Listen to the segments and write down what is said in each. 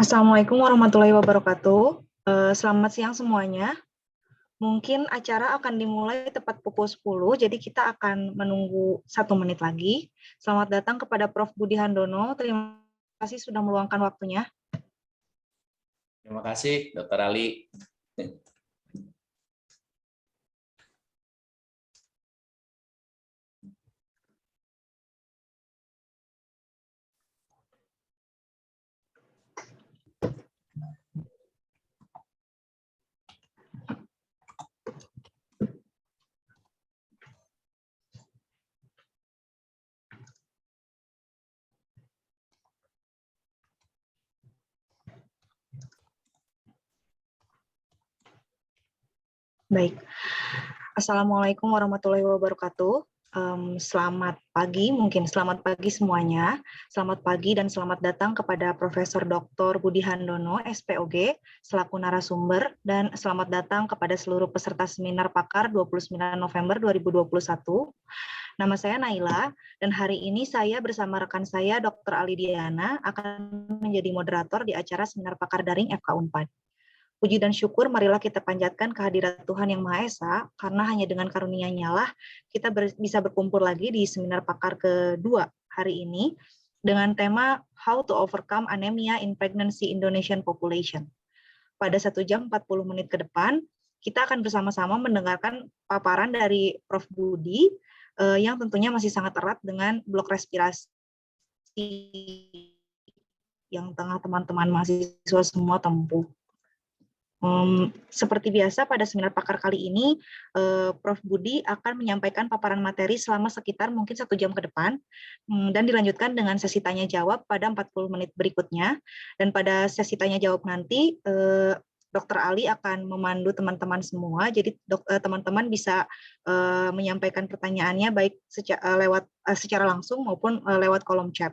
Assalamualaikum warahmatullahi wabarakatuh. Selamat siang semuanya. Mungkin acara akan dimulai tepat pukul 10, jadi kita akan menunggu 1 menit lagi. Selamat datang kepada Prof. Budi Handono. Terima kasih sudah meluangkan waktunya. Terima kasih, Dr. Ali. Baik. Assalamualaikum warahmatullahi wabarakatuh. Selamat pagi, selamat pagi semuanya. Selamat pagi dan selamat datang kepada Profesor Dr. Budi Handono, SPOG, selaku narasumber, dan selamat datang kepada seluruh peserta seminar pakar 29 November 2021. Nama saya Naila, dan hari ini saya bersama rekan saya Dr. Ali Diana akan menjadi moderator di acara seminar pakar daring FK Unpad. Puji dan syukur marilah kita panjatkan kehadirat Tuhan Yang Maha Esa, karena hanya dengan karunia-Nya lah kita bisa berkumpul lagi di seminar pakar kedua hari ini dengan tema How to Overcome Anemia in Pregnancy Indonesian Population. Pada 1 jam 40 menit ke depan, kita akan bersama-sama mendengarkan paparan dari Prof. Budi yang tentunya masih sangat erat dengan blok respirasi yang tengah teman-teman mahasiswa semua tempuh. Seperti biasa pada seminar pakar kali ini, Prof. Budi akan menyampaikan paparan materi selama sekitar mungkin 1 jam ke depan, dan dilanjutkan dengan sesi tanya jawab pada 40 menit berikutnya. Dan pada sesi tanya jawab nanti, Dr. Ali akan memandu teman-teman semua, jadi teman-teman bisa menyampaikan pertanyaannya baik secara langsung maupun lewat kolom chat.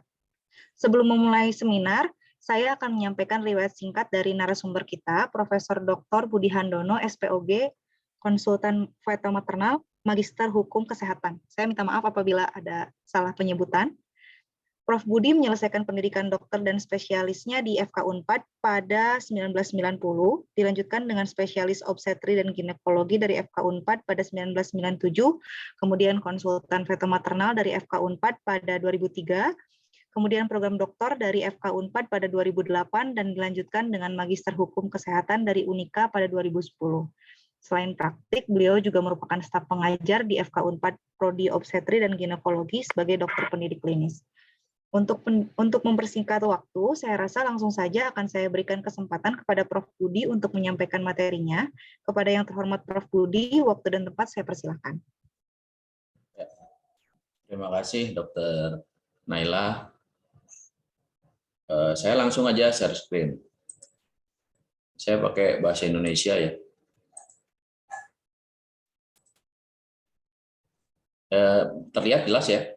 Sebelum memulai seminar, saya akan menyampaikan riwayat singkat dari narasumber kita, Profesor Dr. Budi Handono, SPOG, konsultan fetal maternal, Magister Hukum Kesehatan. Saya minta maaf apabila ada salah penyebutan. Prof. Budi menyelesaikan pendidikan dokter dan spesialisnya di FK Unpad pada 1990, dilanjutkan dengan spesialis obstetri dan ginekologi dari FK Unpad pada 1997, kemudian konsultan fetal maternal dari FK Unpad pada 2003, kemudian program doktor dari FK Unpad pada 2008 dan dilanjutkan dengan Magister Hukum Kesehatan dari Unika pada 2010. Selain praktik, beliau juga merupakan staf pengajar di FK Unpad Prodi Obstetri dan Ginekologi sebagai dokter pendidik klinis. Untuk mempersingkat waktu, saya rasa langsung saja akan saya berikan kesempatan kepada Prof. Budi untuk menyampaikan materinya. Kepada yang terhormat Prof. Budi, waktu dan tempat saya persilahkan. Terima kasih, Dr. Naila. Saya langsung aja share screen. Saya pakai bahasa Indonesia ya. Terlihat jelas ya?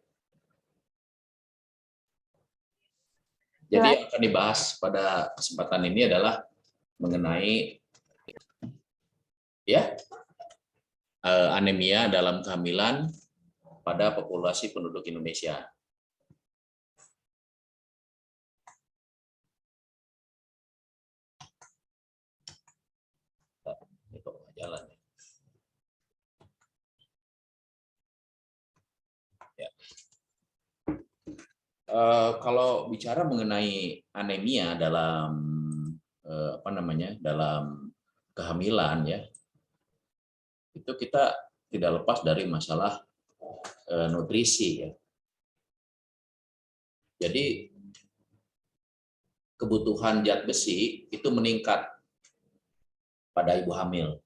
Jadi yang akan dibahas pada kesempatan ini adalah mengenai anemia dalam kehamilan pada populasi penduduk Indonesia. Jalan. Ya. Kalau bicara mengenai anemia dalam dalam kehamilan ya, itu kita tidak lepas dari masalah nutrisi ya. Jadi kebutuhan zat besi itu meningkat pada ibu hamil.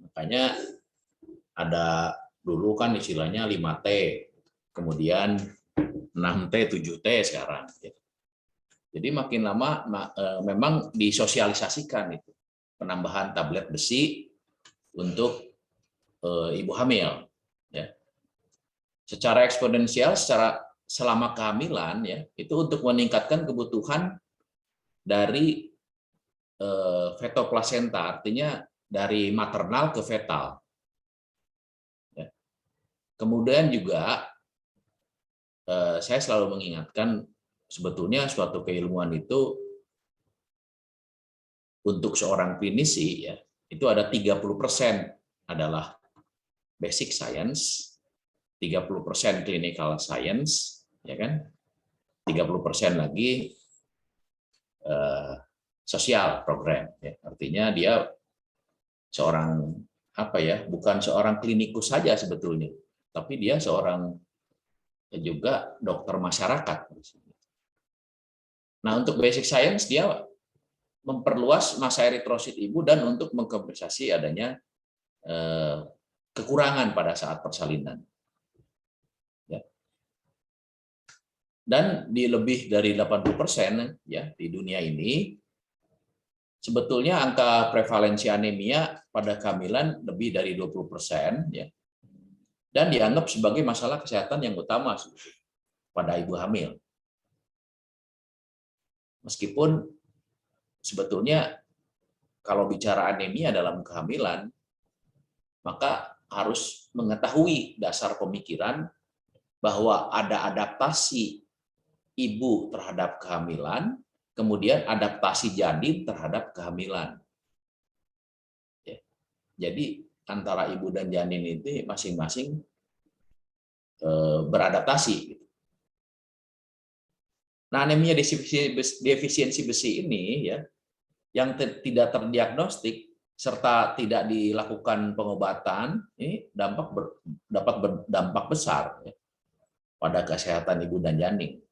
Makanya ada dulu kan istilahnya 5T, kemudian 6T, 7T sekarang. Jadi makin lama memang disosialisasikan itu penambahan tablet besi untuk ibu hamil. Ya. Secara eksponensial, selama kehamilan ya itu untuk meningkatkan kebutuhan dari fetoplasenta, artinya dari maternal ke fetal. Kemudian juga saya selalu mengingatkan sebetulnya suatu keilmuan itu untuk seorang klinisi ya, itu ada 30% adalah basic science, 30% clinical science, ya kan? 30% lagi sosial program. Ya. Artinya dia seorang apa ya? Bukan seorang klinikus saja sebetulnya, tapi dia seorang juga dokter masyarakat. Nah, untuk basic science dia memperluas masa eritrosit ibu dan untuk mengkompensasi adanya kekurangan pada saat persalinan. Ya. Dan di lebih dari 80% ya di dunia ini sebetulnya angka prevalensi anemia pada kehamilan lebih dari 20% ya. Dan dianggap sebagai masalah kesehatan yang utama pada ibu hamil. Meskipun sebetulnya kalau bicara anemia dalam kehamilan, maka harus mengetahui dasar pemikiran bahwa ada adaptasi ibu terhadap kehamilan, kemudian adaptasi janin terhadap kehamilan. Jadi antara ibu dan janin itu masing-masing beradaptasi. Nah, anemia defisiensi besi ini ya, yang tidak terdiagnostik serta tidak dilakukan pengobatan, ini dapat berdampak besar ya, pada kesehatan ibu dan janin.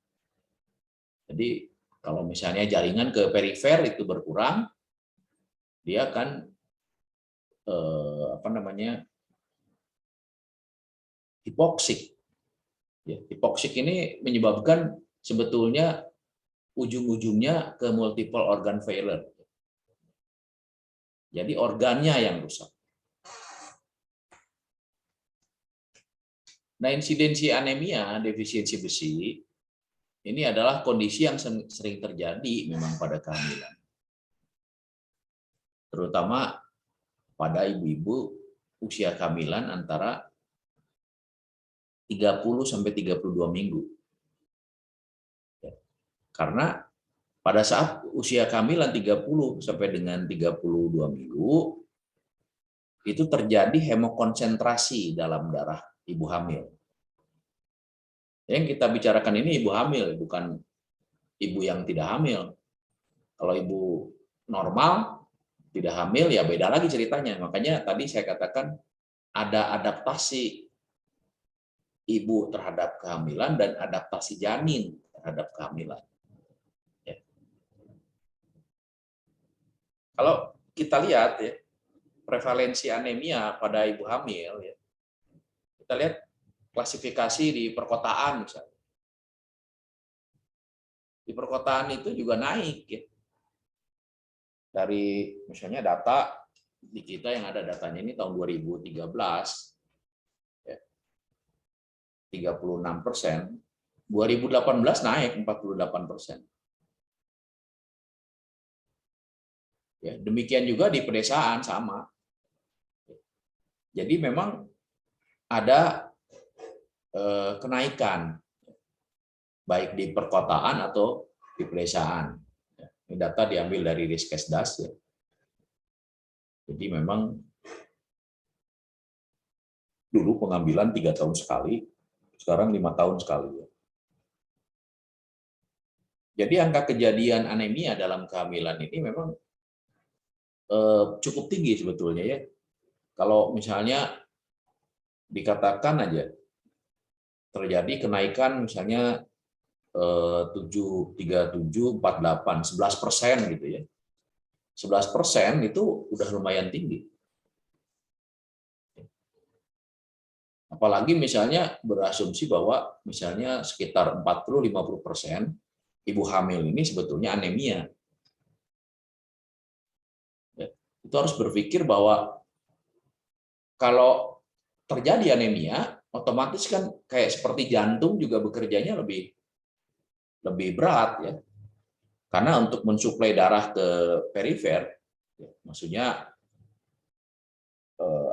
Jadi kalau misalnya jaringan ke perifer itu berkurang, dia akan hipoksik. Ya, hipoksik ini menyebabkan sebetulnya ujung-ujungnya ke multiple organ failure. Jadi organnya yang rusak. Nah, insidensi anemia defisiensi besi ini adalah kondisi yang sering terjadi memang pada kehamilan. Terutama pada ibu-ibu usia kehamilan antara 30 sampai 32 minggu. Karena pada saat usia kehamilan 30 sampai dengan 32 minggu itu terjadi hemokonsentrasi dalam darah ibu hamil. Yang kita bicarakan ini ibu hamil, bukan ibu yang tidak hamil. Kalau ibu normal, tidak hamil, ya beda lagi ceritanya. Makanya tadi saya katakan ada adaptasi ibu terhadap kehamilan dan adaptasi janin terhadap kehamilan. Ya. Kalau kita lihat ya, prevalensi anemia pada ibu hamil, ya, kita lihat klasifikasi di perkotaan misalnya. Di perkotaan itu juga naik ya. Dari misalnya data di kita yang ada datanya ini tahun 2013 ya, 36%, 2018 naik 48%. Ya, demikian juga di pedesaan sama. Jadi memang ada kenaikan baik di perkotaan atau di pedesaan. Ini data diambil dari Riskesdas. Ya. Jadi memang dulu pengambilan 3 tahun sekali, sekarang 5 tahun sekali. Ya. Jadi angka kejadian anemia dalam kehamilan ini memang cukup tinggi sebetulnya ya. Kalau misalnya dikatakan aja terjadi kenaikan misalnya 7,37, 48, 11% gitu ya. 11% itu udah lumayan tinggi. Apalagi misalnya berasumsi bahwa misalnya sekitar 40-50% ibu hamil ini sebetulnya anemia. Ya, itu harus berpikir bahwa kalau terjadi anemia, otomatis kan kayak seperti jantung juga bekerjanya lebih berat ya. Karena untuk mensuplai darah ke perifer, ya, maksudnya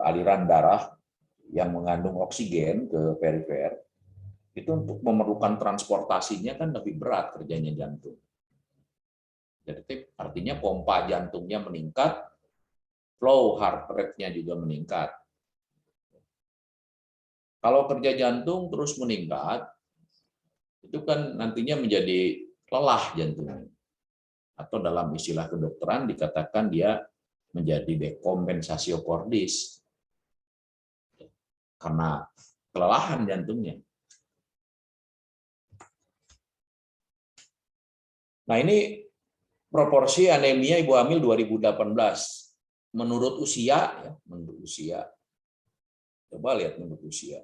aliran darah yang mengandung oksigen ke perifer, itu untuk memerlukan transportasinya kan lebih berat kerjanya jantung. Jadi artinya pompa jantungnya meningkat, flow heart rate-nya juga meningkat. Kalau kerja jantung terus meningkat, itu kan nantinya menjadi lelah jantungnya. Atau dalam istilah kedokteran dikatakan dia menjadi dekompensatio cordis karena kelelahan jantungnya. Nah, ini proporsi anemia ibu hamil 2018 menurut usia, ya, menurut usia. Coba lihat menurut usia.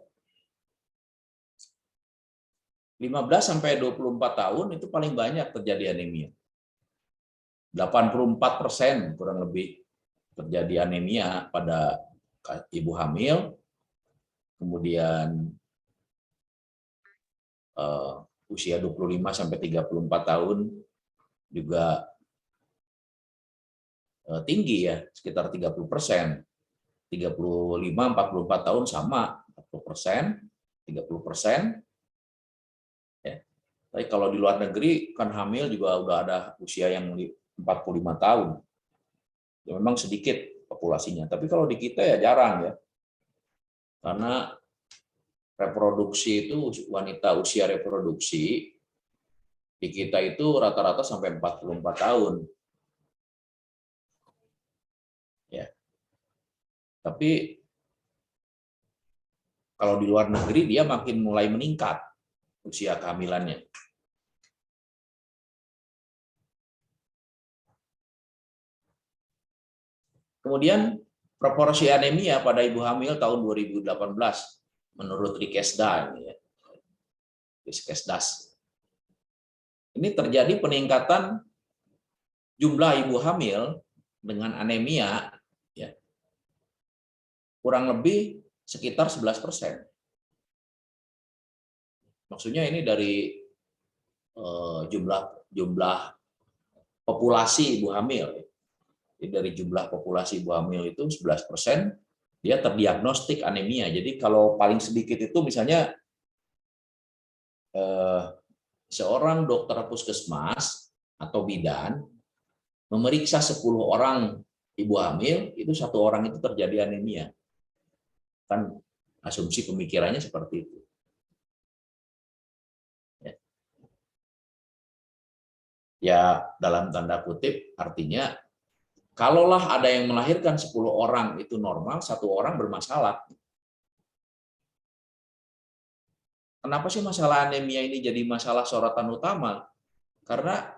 15 sampai 24 tahun itu paling banyak terjadi anemia. 84% kurang lebih terjadi anemia pada ibu hamil. Kemudian usia 25 sampai 34 tahun juga tinggi ya, sekitar 30%. 35-44 tahun sama, 40%, 30%. Ya. Tapi kalau di luar negeri kan hamil juga udah ada usia yang 45 tahun. Ya, memang sedikit populasinya, tapi kalau di kita ya jarang ya. Karena reproduksi itu wanita usia reproduksi di kita itu rata-rata sampai 44 tahun. Ya. Tapi kalau di luar negeri dia makin mulai meningkat usia kehamilannya. Kemudian proporsi anemia pada ibu hamil tahun 2018 menurut Rikesda ini ya. Rikesdas. Ini terjadi peningkatan jumlah ibu hamil dengan anemia ya, kurang lebih sekitar 11%. Maksudnya ini dari jumlah populasi ibu hamil. Jadi dari jumlah populasi ibu hamil itu 11% dia terdiagnostik anemia. Jadi kalau paling sedikit itu misalnya seorang dokter puskesmas atau bidan memeriksa 10 orang ibu hamil, itu 1 orang itu terjadi anemia. Kan asumsi pemikirannya seperti itu. Ya, dalam tanda kutip artinya kalaulah ada yang melahirkan 10 orang itu normal, 1 orang bermasalah. Kenapa sih masalah anemia ini jadi masalah sorotan utama? Karena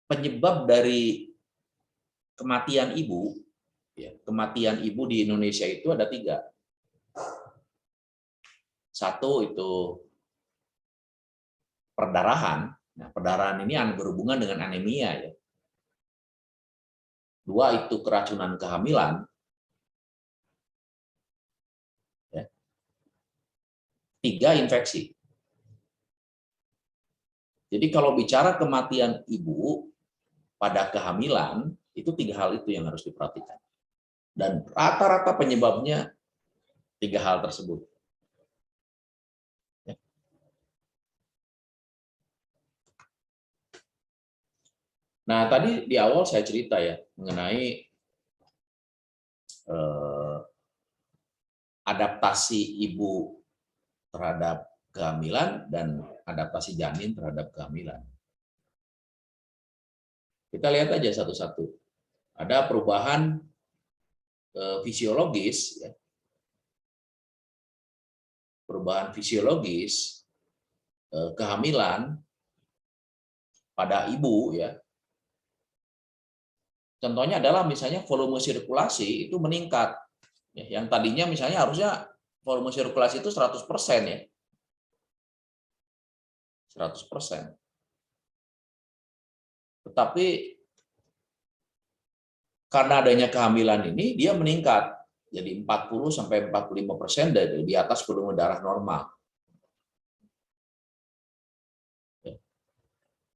penyebab dari kematian ibu, ya, kematian ibu di Indonesia itu ada 3. 1 itu perdarahan. Nah, perdarahan ini berhubungan dengan anemia ya. 2 itu keracunan kehamilan. Ya. 3 infeksi. Jadi kalau bicara kematian ibu pada kehamilan, itu 3 hal itu yang harus diperhatikan. Dan rata-rata penyebabnya 3 hal tersebut. Nah, tadi di awal saya cerita ya mengenai adaptasi ibu terhadap kehamilan dan adaptasi janin terhadap kehamilan. Kita lihat aja satu-satu. Ada perubahan fisiologis, ya. Perubahan fisiologis kehamilan pada ibu ya. Contohnya adalah misalnya volume sirkulasi itu meningkat. Ya, yang tadinya misalnya harusnya volume sirkulasi itu 100% ya. 100%. Tetapi karena adanya kehamilan ini dia meningkat jadi 40 sampai 45% dari di atas volume darah normal.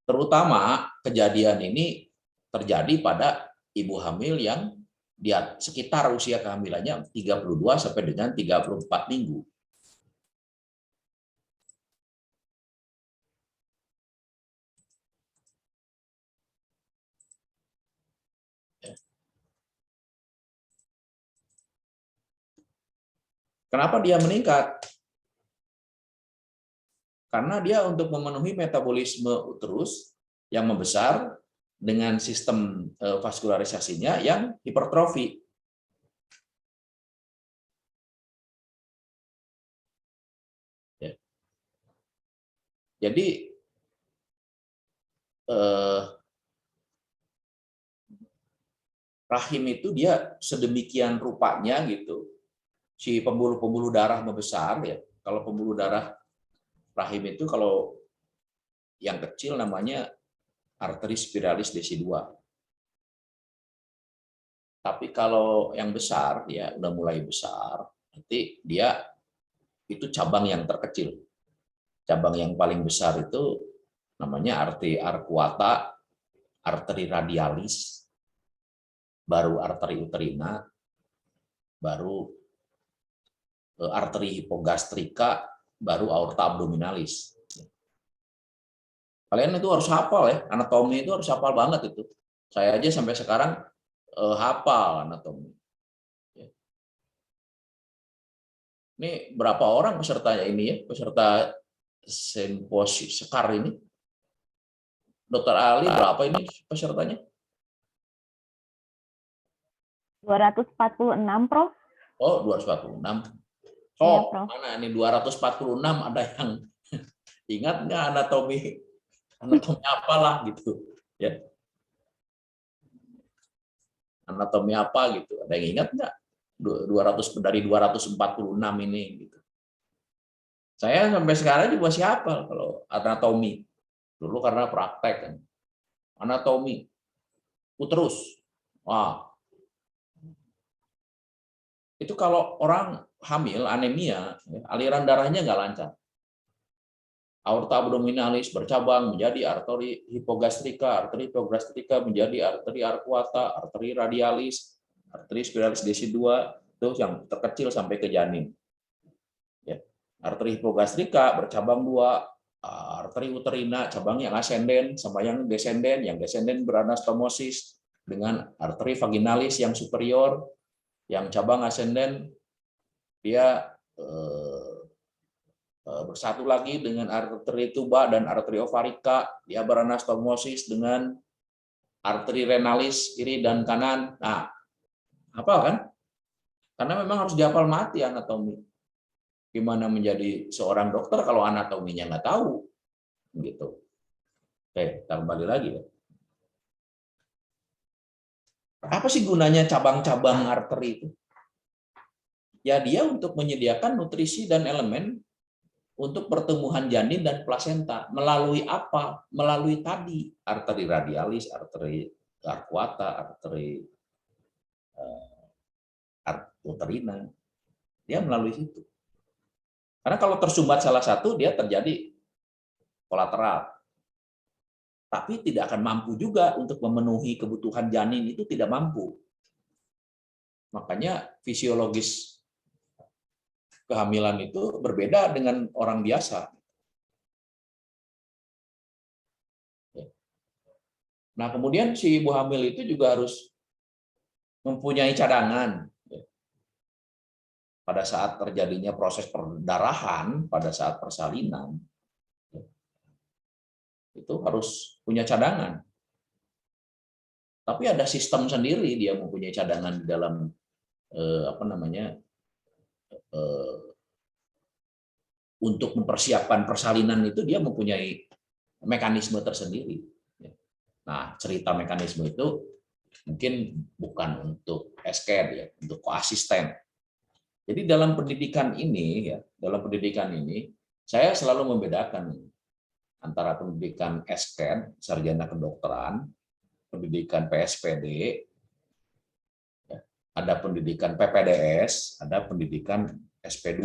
Terutama kejadian ini terjadi pada ibu hamil yang di sekitar usia kehamilannya 32 sampai dengan 34 minggu. Kenapa dia meningkat? Karena dia untuk memenuhi metabolisme uterus yang membesar dengan sistem vaskularisasinya yang hipertrofi. Ya. Jadi rahim itu dia sedemikian rupanya gitu, si pembuluh-pembuluh darah membesar ya. Kalau pembuluh darah rahim itu kalau yang kecil namanya arteri spiralis desi 2. Tapi kalau yang besar ya udah mulai besar, nanti dia itu cabang yang terkecil. Cabang yang paling besar itu namanya arteri arcuata, arteri radialis, baru arteri uterina, baru arteri hipogastrika, baru aorta abdominalis. Kalian itu harus hafal ya, anatomi itu harus hafal banget itu. Saya aja sampai sekarang hafal anatomi. Ini berapa orang pesertanya ini ya, peserta simposium sekar ini? Dokter Ali berapa ini pesertanya? 246, Prof. Oh, 246. Iya, Oh, Prof. mana ini 246 ada yang ingat nggak anatomi apalah gitu ya. Anatomi apa gitu. Ada yang ingat nggak? 200 dari 246 ini gitu. Saya sampai sekarang juga masih hafal kalau anatomi. Dulu karena praktek kan. Anatomi uterus. Wah. Itu kalau orang hamil anemia, aliran darahnya nggak lancar. Aorta abdominalis bercabang menjadi arteri hipogastrika menjadi arteri arcuata, arteri radialis, arteri spiralis desi 2, itu yang terkecil sampai ke janin. Ya. Arteri hipogastrika bercabang 2, arteri uterina cabang yang ascenden sama yang descenden beranastomosis dengan arteri vaginalis yang superior, yang cabang ascenden dia bersatu lagi dengan arteri tuba dan arteri ovarika, dia beranastomosis dengan arteri renalis kiri dan kanan. Nah, hafal kan? Karena memang harus dihafal mati anatomi. Gimana menjadi seorang dokter kalau anatominya nggak tahu, gitu. Oke, kita kembali lagi ya. Apa sih gunanya cabang-cabang arteri itu? Ya dia untuk menyediakan nutrisi dan elemen untuk pertumbuhan janin dan plasenta. Melalui apa? Melalui tadi arteri radialis, arteri arcuata, arteri uterina. Dia melalui situ. Karena kalau tersumbat salah satu, dia terjadi kolateral. Tapi tidak akan mampu juga untuk memenuhi kebutuhan janin, itu tidak mampu. Makanya fisiologis kehamilan itu berbeda dengan orang biasa. Nah, kemudian si ibu hamil itu juga harus mempunyai cadangan. Pada saat terjadinya proses perdarahan, pada saat persalinan, itu harus punya cadangan. Tapi ada sistem sendiri dia mempunyai cadangan di dalam untuk mempersiapkan persalinan itu dia mempunyai mekanisme tersendiri. Nah, cerita mekanisme itu mungkin bukan untuk SCAD ya, untuk koasisten. Jadi dalam pendidikan ini saya selalu membedakan antara pendidikan SCAD, sarjana kedokteran, pendidikan PSPD, ada pendidikan PPDS, ada pendidikan SP2.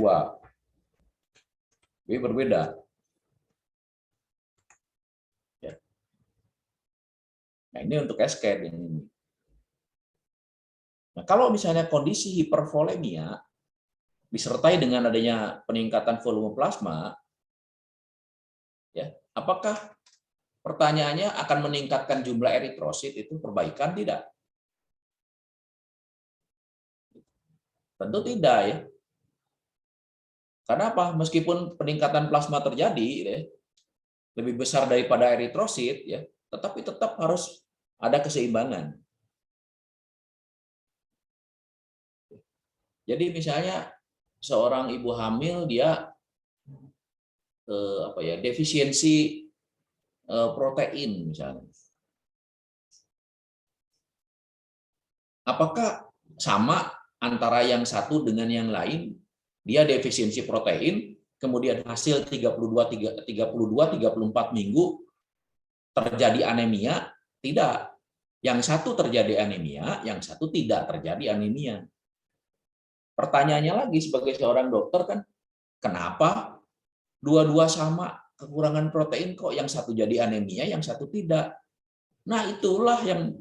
Jadi berbeda. Nah, ini untuk SCAD ini. Nah, kalau misalnya kondisi hipervolemia disertai dengan adanya peningkatan volume plasma, ya, apakah pertanyaannya akan meningkatkan jumlah eritrosit itu perbaikan tidak? Tentu tidak ya. Karena apa? Meskipun peningkatan plasma terjadi, ya, lebih besar daripada eritrosit, ya, tetapi tetap harus ada keseimbangan. Jadi misalnya seorang ibu hamil dia defisiensi protein misalnya. Apakah sama antara yang satu dengan yang lain? Dia defisiensi protein, kemudian hasil 34 minggu terjadi anemia? Tidak. Yang satu terjadi anemia, yang satu tidak terjadi anemia. Pertanyaannya lagi sebagai seorang dokter kan, kenapa dua-dua sama kekurangan protein kok yang satu jadi anemia, yang satu tidak? Nah, itulah yang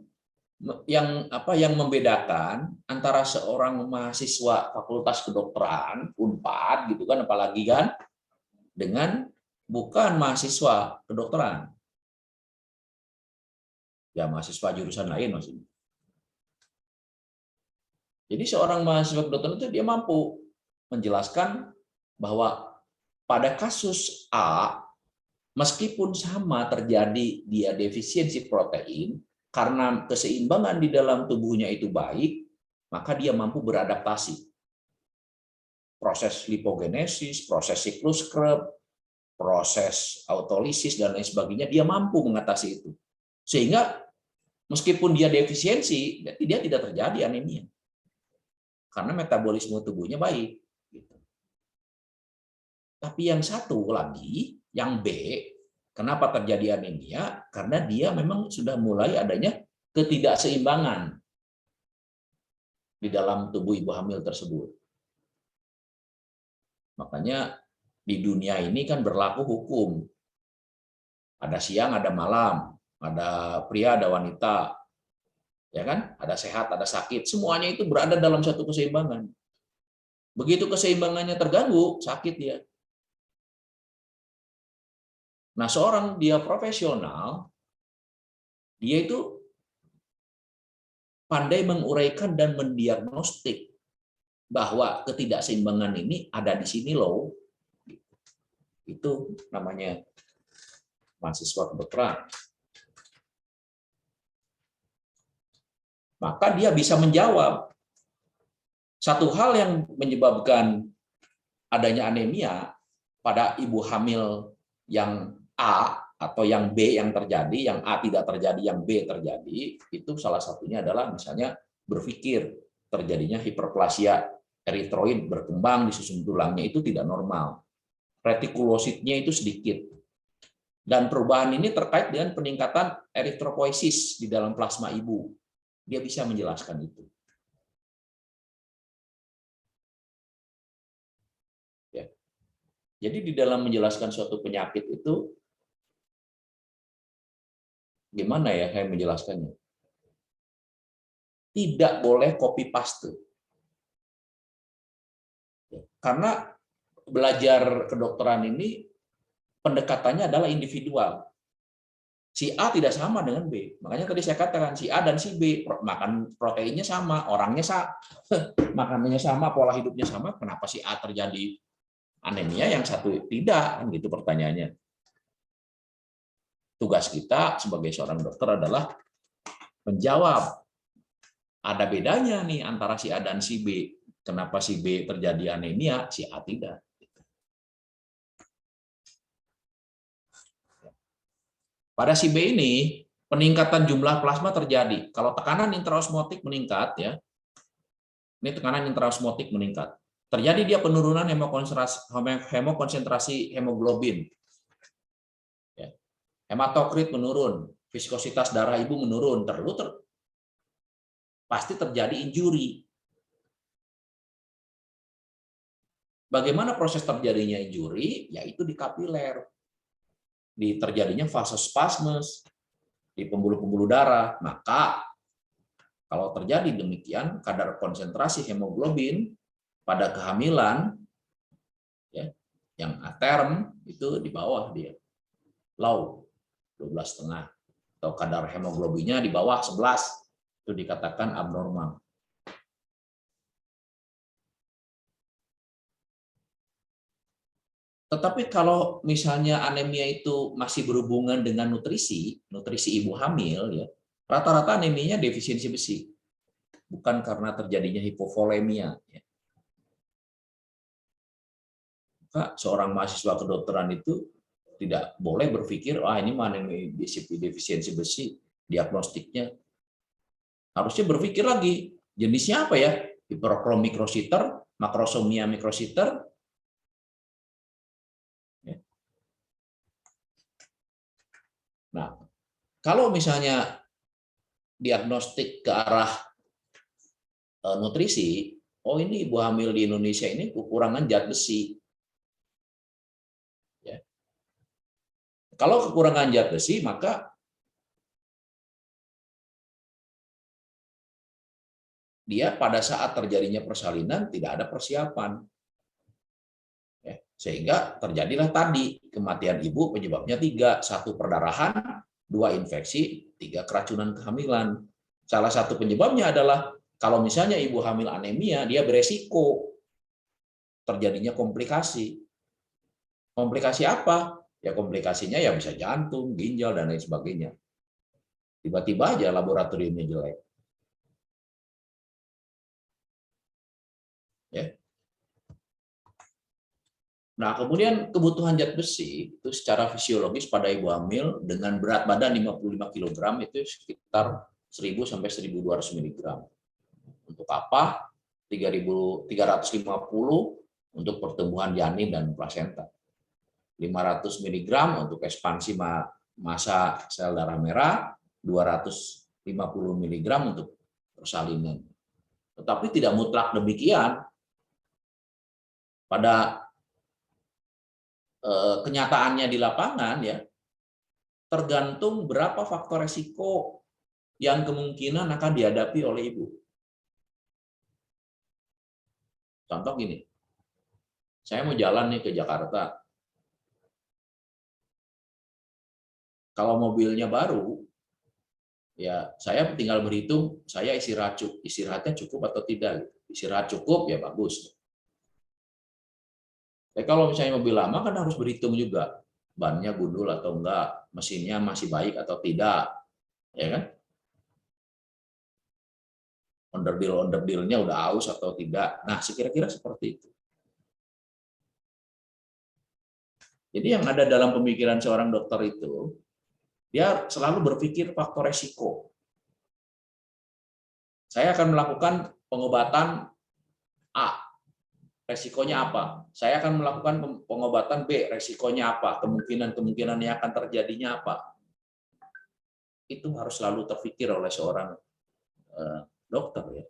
membedakan antara seorang mahasiswa Fakultas Kedokteran Unpad gitu kan, apalagi kan, dengan bukan mahasiswa kedokteran. Ya, mahasiswa jurusan lain maksudnya. Jadi seorang mahasiswa kedokteran itu dia mampu menjelaskan bahwa pada kasus A, meskipun sama terjadi dia defisiensi protein, karena keseimbangan di dalam tubuhnya itu baik, maka dia mampu beradaptasi. Proses lipogenesis, proses siklus Krebs, proses autolisis, dan lain sebagainya, dia mampu mengatasi itu. Sehingga meskipun dia defisiensi, dia tidak terjadi anemia. Karena metabolisme tubuhnya baik. Tapi yang satu lagi, yang B, kenapa terjadi anemia? Karena dia memang sudah mulai adanya ketidakseimbangan di dalam tubuh ibu hamil tersebut. Makanya di dunia ini kan berlaku hukum. Ada siang, ada malam, ada pria, ada wanita. Ya kan? Ada sehat, ada sakit. Semuanya itu berada dalam satu keseimbangan. Begitu keseimbangannya terganggu, sakit dia. Nah, seorang dia profesional, dia itu pandai menguraikan dan mendiagnostik bahwa ketidakseimbangan ini ada di sini loh. Itu namanya mahasiswa kedokteran. Maka dia bisa menjawab satu hal yang menyebabkan adanya anemia pada ibu hamil yang A atau yang B yang terjadi, yang A tidak terjadi, yang B terjadi, itu salah satunya adalah misalnya berpikir terjadinya hiperplasia eritroid berkembang di susun tulangnya itu tidak normal. Retikulositnya itu sedikit. Dan perubahan ini terkait dengan peningkatan eritropoiesis di dalam plasma ibu. Dia bisa menjelaskan itu. Ya. Jadi di dalam menjelaskan suatu penyakit itu, gimana ya saya menjelaskannya? Tidak boleh copy paste. Karena belajar kedokteran ini pendekatannya adalah individual. Si A tidak sama dengan B. Makanya tadi saya katakan si A dan si B makan proteinnya sama, orangnya sama, makanannya sama, pola hidupnya sama. Kenapa si A terjadi anemia, yang satu tidak? Kan gitu pertanyaannya. Tugas kita sebagai seorang dokter adalah menjawab. Ada bedanya nih antara si A dan si B. Kenapa si B terjadi anemia, si A tidak? Pada si B ini peningkatan jumlah plasma terjadi. Kalau tekanan intraosmotik meningkat, ya, ini tekanan intraosmotik meningkat. Terjadi dia penurunan hemokonsentrasi hemoglobin. Ya. Hematokrit menurun, viskositas darah ibu menurun, pasti terjadi injury. Bagaimana proses terjadinya injury? Yaitu di kapiler. Di terjadinya vasospasmus di pembuluh-pembuluh darah. Maka kalau terjadi demikian, kadar konsentrasi hemoglobin pada kehamilan, ya, yang aterm itu di bawah dia, low 12,5, atau kadar hemoglobinnya di bawah 11, itu dikatakan abnormal. Tetapi kalau misalnya anemia itu masih berhubungan dengan nutrisi ibu hamil, ya, rata-rata anemianya defisiensi besi, bukan karena terjadinya hipovolemia. Ya. Maka seorang mahasiswa kedokteran itu tidak boleh berpikir, ini anemia defisiensi besi, diagnostiknya. Harusnya berpikir lagi, jenisnya apa ya? Hiperokrom mikrositer, makrosomia mikrositer. Nah, kalau misalnya diagnostik ke arah nutrisi, ini ibu hamil di Indonesia ini kekurangan zat besi. Ya. Kalau kekurangan zat besi, maka dia pada saat terjadinya persalinan tidak ada persiapan. Ya. Sehingga terjadilah tadi kematian ibu penyebabnya 3, 1 perdarahan, 2 infeksi, 3 keracunan kehamilan. Salah satu penyebabnya adalah kalau misalnya ibu hamil anemia, dia beresiko terjadinya komplikasi. Komplikasi apa? Ya komplikasinya ya bisa jantung, ginjal, dan lain sebagainya. Tiba-tiba aja laboratoriumnya jelek. Ya. Nah, kemudian kebutuhan zat besi itu secara fisiologis pada ibu hamil dengan berat badan 55 kg itu sekitar 1000 sampai 1200 mg. Untuk apa? 350 untuk pertumbuhan janin dan plasenta. 500 mg untuk ekspansi massa sel darah merah, 250 mg untuk persalinan. Tetapi tidak mutlak demikian. Pada kenyataannya di lapangan, ya, tergantung berapa faktor resiko yang kemungkinan akan dihadapi oleh ibu. Contoh gini, saya mau jalan nih ke Jakarta. Kalau mobilnya baru, ya saya tinggal berhitung saya istirahatnya cukup atau tidak. Istirahat cukup, ya bagus. Kalau misalnya mobil lama kan harus berhitung juga, bannya gundul atau enggak, mesinnya masih baik atau tidak, ya kan? Onderdil-onderdilnya udah aus atau tidak. Nah, sekira-kira seperti itu. Jadi yang ada dalam pemikiran seorang dokter itu, dia selalu berpikir faktor resiko. Saya akan melakukan pengobatan A, resikonya apa? Saya akan melakukan pengobatan B, resikonya apa? Kemungkinan yang akan terjadinya apa? Itu harus selalu terpikir oleh seorang dokter, ya.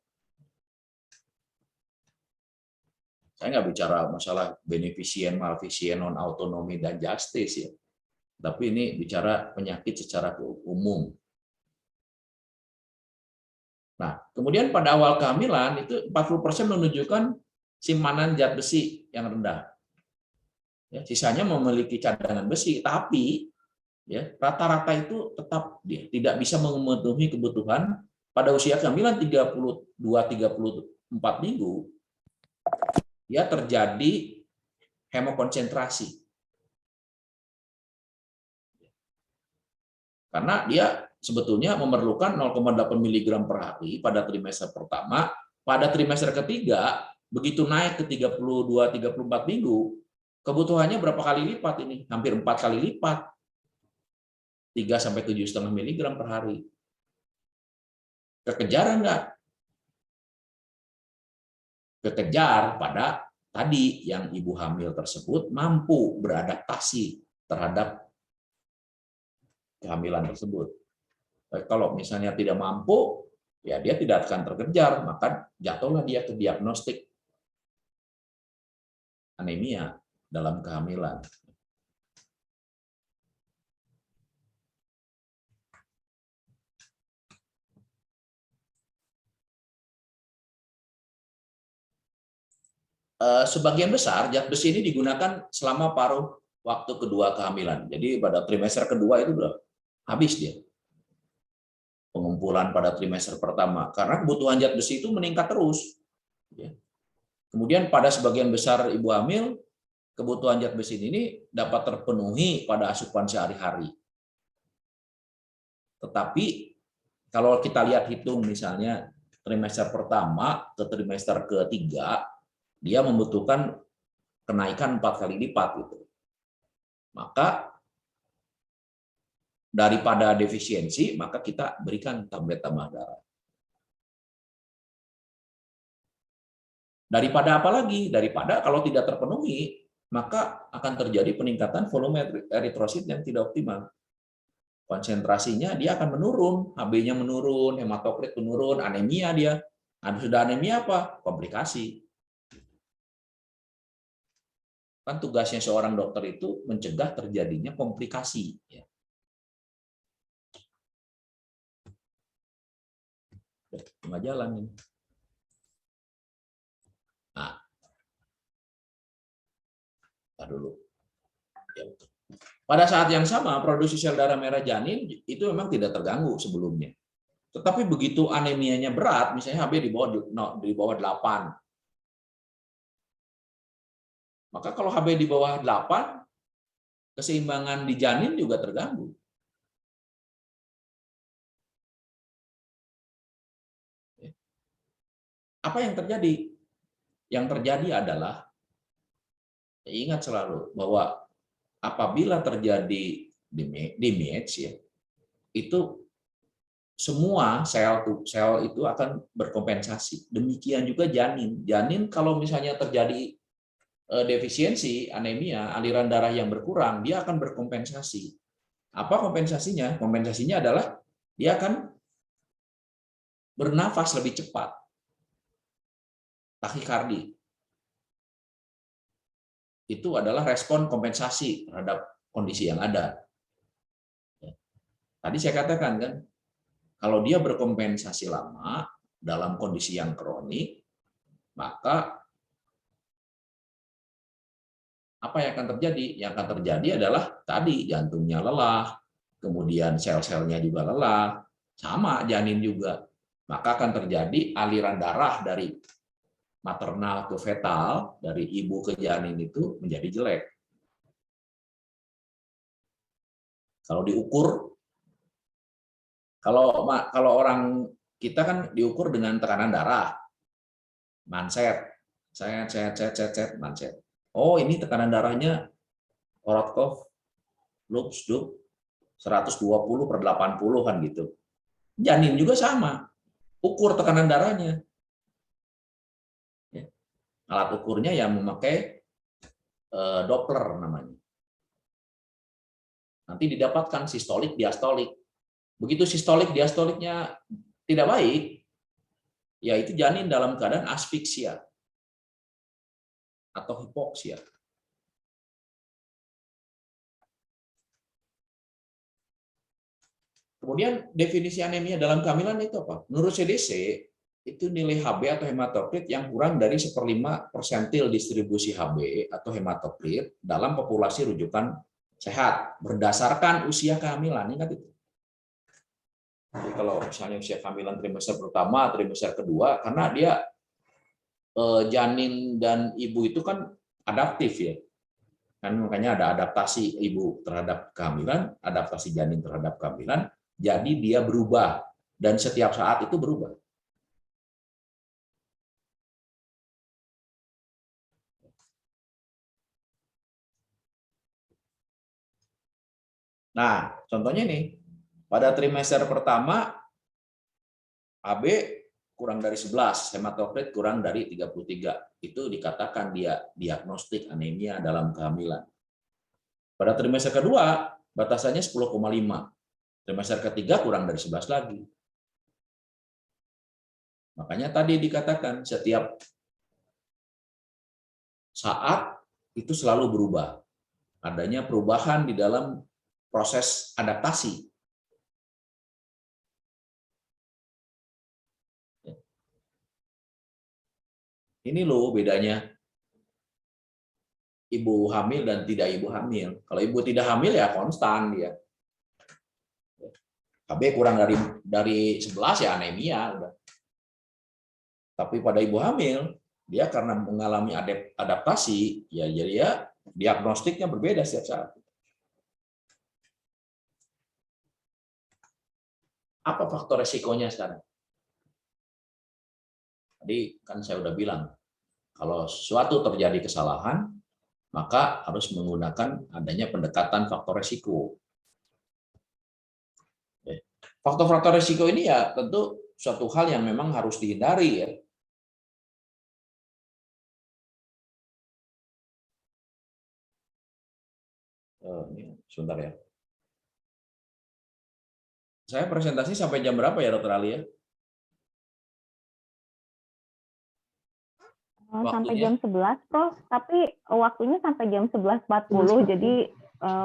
Saya nggak bicara masalah beneficient, malficient, non autonomi dan justice, ya. Tapi ini bicara penyakit secara umum. Nah, kemudian pada awal kehamilan itu 40% menunjukkan simpanan zat besi yang rendah. Ya, sisanya memiliki cadangan besi, tapi ya rata-rata itu tetap dia tidak bisa memenuhi kebutuhan pada usia kehamilan 32-34 minggu. Ya terjadi hemokonsentrasi. Karena dia sebetulnya memerlukan 0,8 mg per hari pada trimester pertama, pada trimester ketiga begitu naik ke 32-34 minggu, kebutuhannya berapa kali lipat ini? Hampir 4 kali lipat. 3-7,5 mg per hari. Kekejar enggak? Kekejar pada tadi yang ibu hamil tersebut mampu beradaptasi terhadap kehamilan tersebut. Kalau misalnya tidak mampu, ya dia tidak akan terkejar, maka jatuhlah dia ke diagnostik anemia dalam kehamilan. Sebagian besar zat besi ini digunakan selama paruh waktu kedua kehamilan. Jadi pada trimester kedua itu udah habis dia. Pengumpulan pada trimester pertama. Karena kebutuhan zat besi itu meningkat terus. Kemudian pada sebagian besar ibu hamil, kebutuhan zat besi ini dapat terpenuhi pada asupan sehari-hari. Tetapi kalau kita lihat hitung misalnya trimester pertama ke trimester ketiga, dia membutuhkan kenaikan 4 kali lipat gitu. Maka daripada defisiensi, maka kita berikan tablet tambah darah. Daripada apa lagi? Daripada kalau tidak terpenuhi, maka akan terjadi peningkatan volume eritrosit yang tidak optimal. Konsentrasinya dia akan menurun, HB-nya menurun, hematokrit menurun, anemia dia. Nah, sudah anemia apa? Komplikasi. Kan tugasnya seorang dokter itu mencegah terjadinya komplikasi. Tengah jalan ini. Nah, dulu. Pada saat yang sama, produksi sel darah merah janin itu memang tidak terganggu sebelumnya. Tetapi begitu anemianya berat, misalnya HB di bawah 8. Maka kalau HB di bawah 8, keseimbangan di janin juga terganggu. Apa yang terjadi? Yang terjadi adalah, ingat selalu bahwa apabila terjadi damage ya, itu semua sel itu akan berkompensasi. Demikian juga janin. Janin kalau misalnya terjadi defisiensi, anemia, aliran darah yang berkurang, dia akan berkompensasi. Apa kompensasinya? Kompensasinya adalah dia akan bernafas lebih cepat. Takikardi. Itu adalah respon kompensasi terhadap kondisi yang ada. Tadi saya katakan kan, kalau dia berkompensasi lama dalam kondisi yang kronik, maka apa yang akan terjadi? Yang akan terjadi adalah tadi jantungnya lelah, kemudian sel-selnya juga lelah, sama janin juga. Maka akan terjadi aliran darah dari maternal ke fetal, dari ibu ke janin itu menjadi jelek. Kalau diukur, kalau orang kita kan diukur dengan tekanan darah, manset, manset. Oh ini tekanan darahnya Korotkov, Lux, Duk, 120/80 kan gitu. Janin juga sama, ukur tekanan darahnya. Alat ukurnya yang memakai Doppler namanya. Nanti didapatkan sistolik, diastolik. Begitu sistolik, diastoliknya tidak baik, yaitu janin dalam keadaan asfiksia atau hipoksia. Kemudian definisi anemia dalam kehamilan itu apa? Menurut CDC, itu nilai HB atau hematokrit yang kurang dari 1/5 persentil distribusi HB atau hematokrit dalam populasi rujukan sehat berdasarkan usia kehamilan. Ingat itu. Jadi kalau misalnya usia kehamilan trimester pertama, trimester kedua, karena dia janin dan ibu itu kan adaptif ya. Kan makanya ada adaptasi ibu terhadap kehamilan, adaptasi janin terhadap kehamilan, jadi dia berubah dan setiap saat itu berubah. Nah, contohnya nih, pada trimester pertama AB kurang dari 11, hematokrit kurang dari 33. Itu dikatakan dia diagnostik anemia dalam kehamilan. Pada trimester kedua, batasannya 10,5. Trimester ketiga kurang dari 11 lagi. Makanya tadi dikatakan setiap saat itu selalu berubah. Adanya perubahan di dalam proses adaptasi. Ini loh bedanya ibu hamil dan tidak ibu hamil. Kalau ibu tidak hamil ya konstan dia. KB kurang dari 11 ya anemia udah. Tapi pada ibu hamil dia karena mengalami adaptasi ya jadi ya Diagnostiknya berbeda setiap saat. Apa faktor resikonya sekarang? Tadi kan saya udah bilang, kalau suatu terjadi kesalahan, maka harus menggunakan adanya pendekatan faktor resiko. Faktor-faktor resiko ini ya tentu suatu hal yang memang harus dihindari ya. Ini sebentar ya. Saya presentasi sampai jam berapa ya, Dr. Ali ya? Sampai jam 11, Prof. Tapi waktunya sampai jam 11.40, jadi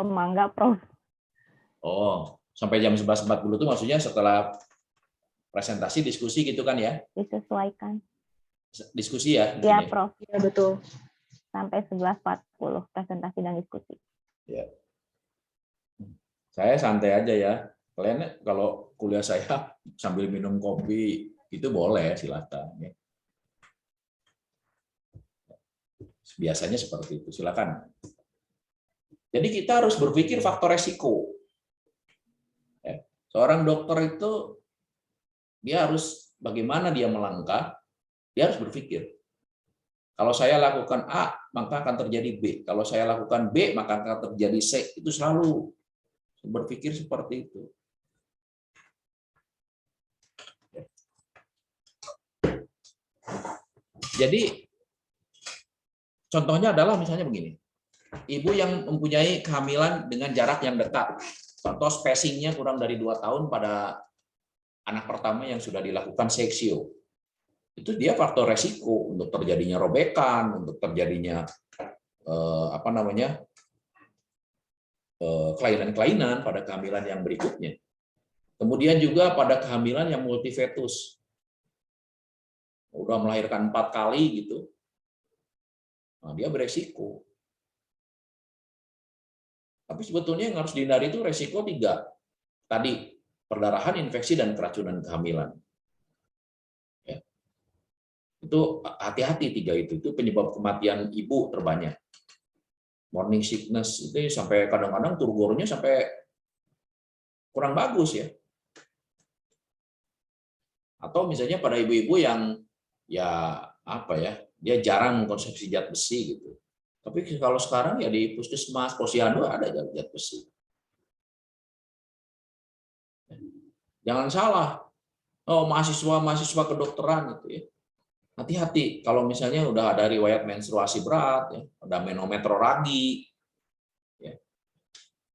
mangga, Prof. Oh, sampai jam 11.40 itu maksudnya setelah presentasi, diskusi gitu kan ya? Disesuaikan. Diskusi ya? Iya, Prof. Ya, betul. Sampai 11.40, presentasi dan diskusi. Ya. Saya santai aja ya. Kalian kalau kuliah saya sambil minum kopi itu boleh, silakan. Biasanya seperti itu, silakan. Jadi kita harus berpikir faktor resiko. Seorang dokter itu dia harus bagaimana dia melangkah, dia harus berpikir. Kalau saya lakukan A, maka akan terjadi B. Kalau saya lakukan B, maka akan terjadi C. Itu selalu berpikir seperti itu. Jadi contohnya adalah misalnya begini, ibu yang mempunyai kehamilan dengan jarak yang dekat, contoh spacingnya kurang dari 2 tahun pada anak pertama yang sudah dilakukan seksio, itu dia faktor resiko untuk terjadinya robekan, untuk terjadinya kelainan-kelainan pada kehamilan yang berikutnya. Kemudian juga pada kehamilan yang multifetus, udah melahirkan 4 kali gitu. Nah, dia beresiko. Tapi sebetulnya yang harus dihindari itu resiko 3. Tadi, perdarahan, infeksi, dan keracunan kehamilan. Ya. Itu hati-hati 3 itu. Itu penyebab kematian ibu terbanyak. Morning sickness itu sampai kadang-kadang turgornya sampai kurang bagus ya. Atau misalnya pada ibu-ibu yang dia jarang mengkonsumsi zat besi gitu. Tapi kalau sekarang ya di puskesmas, posyandu ada zat besi. Jangan salah, mahasiswa kedokteran gitu ya. Hati-hati kalau misalnya udah ada riwayat menstruasi berat, ya, ada menometroragi, ya,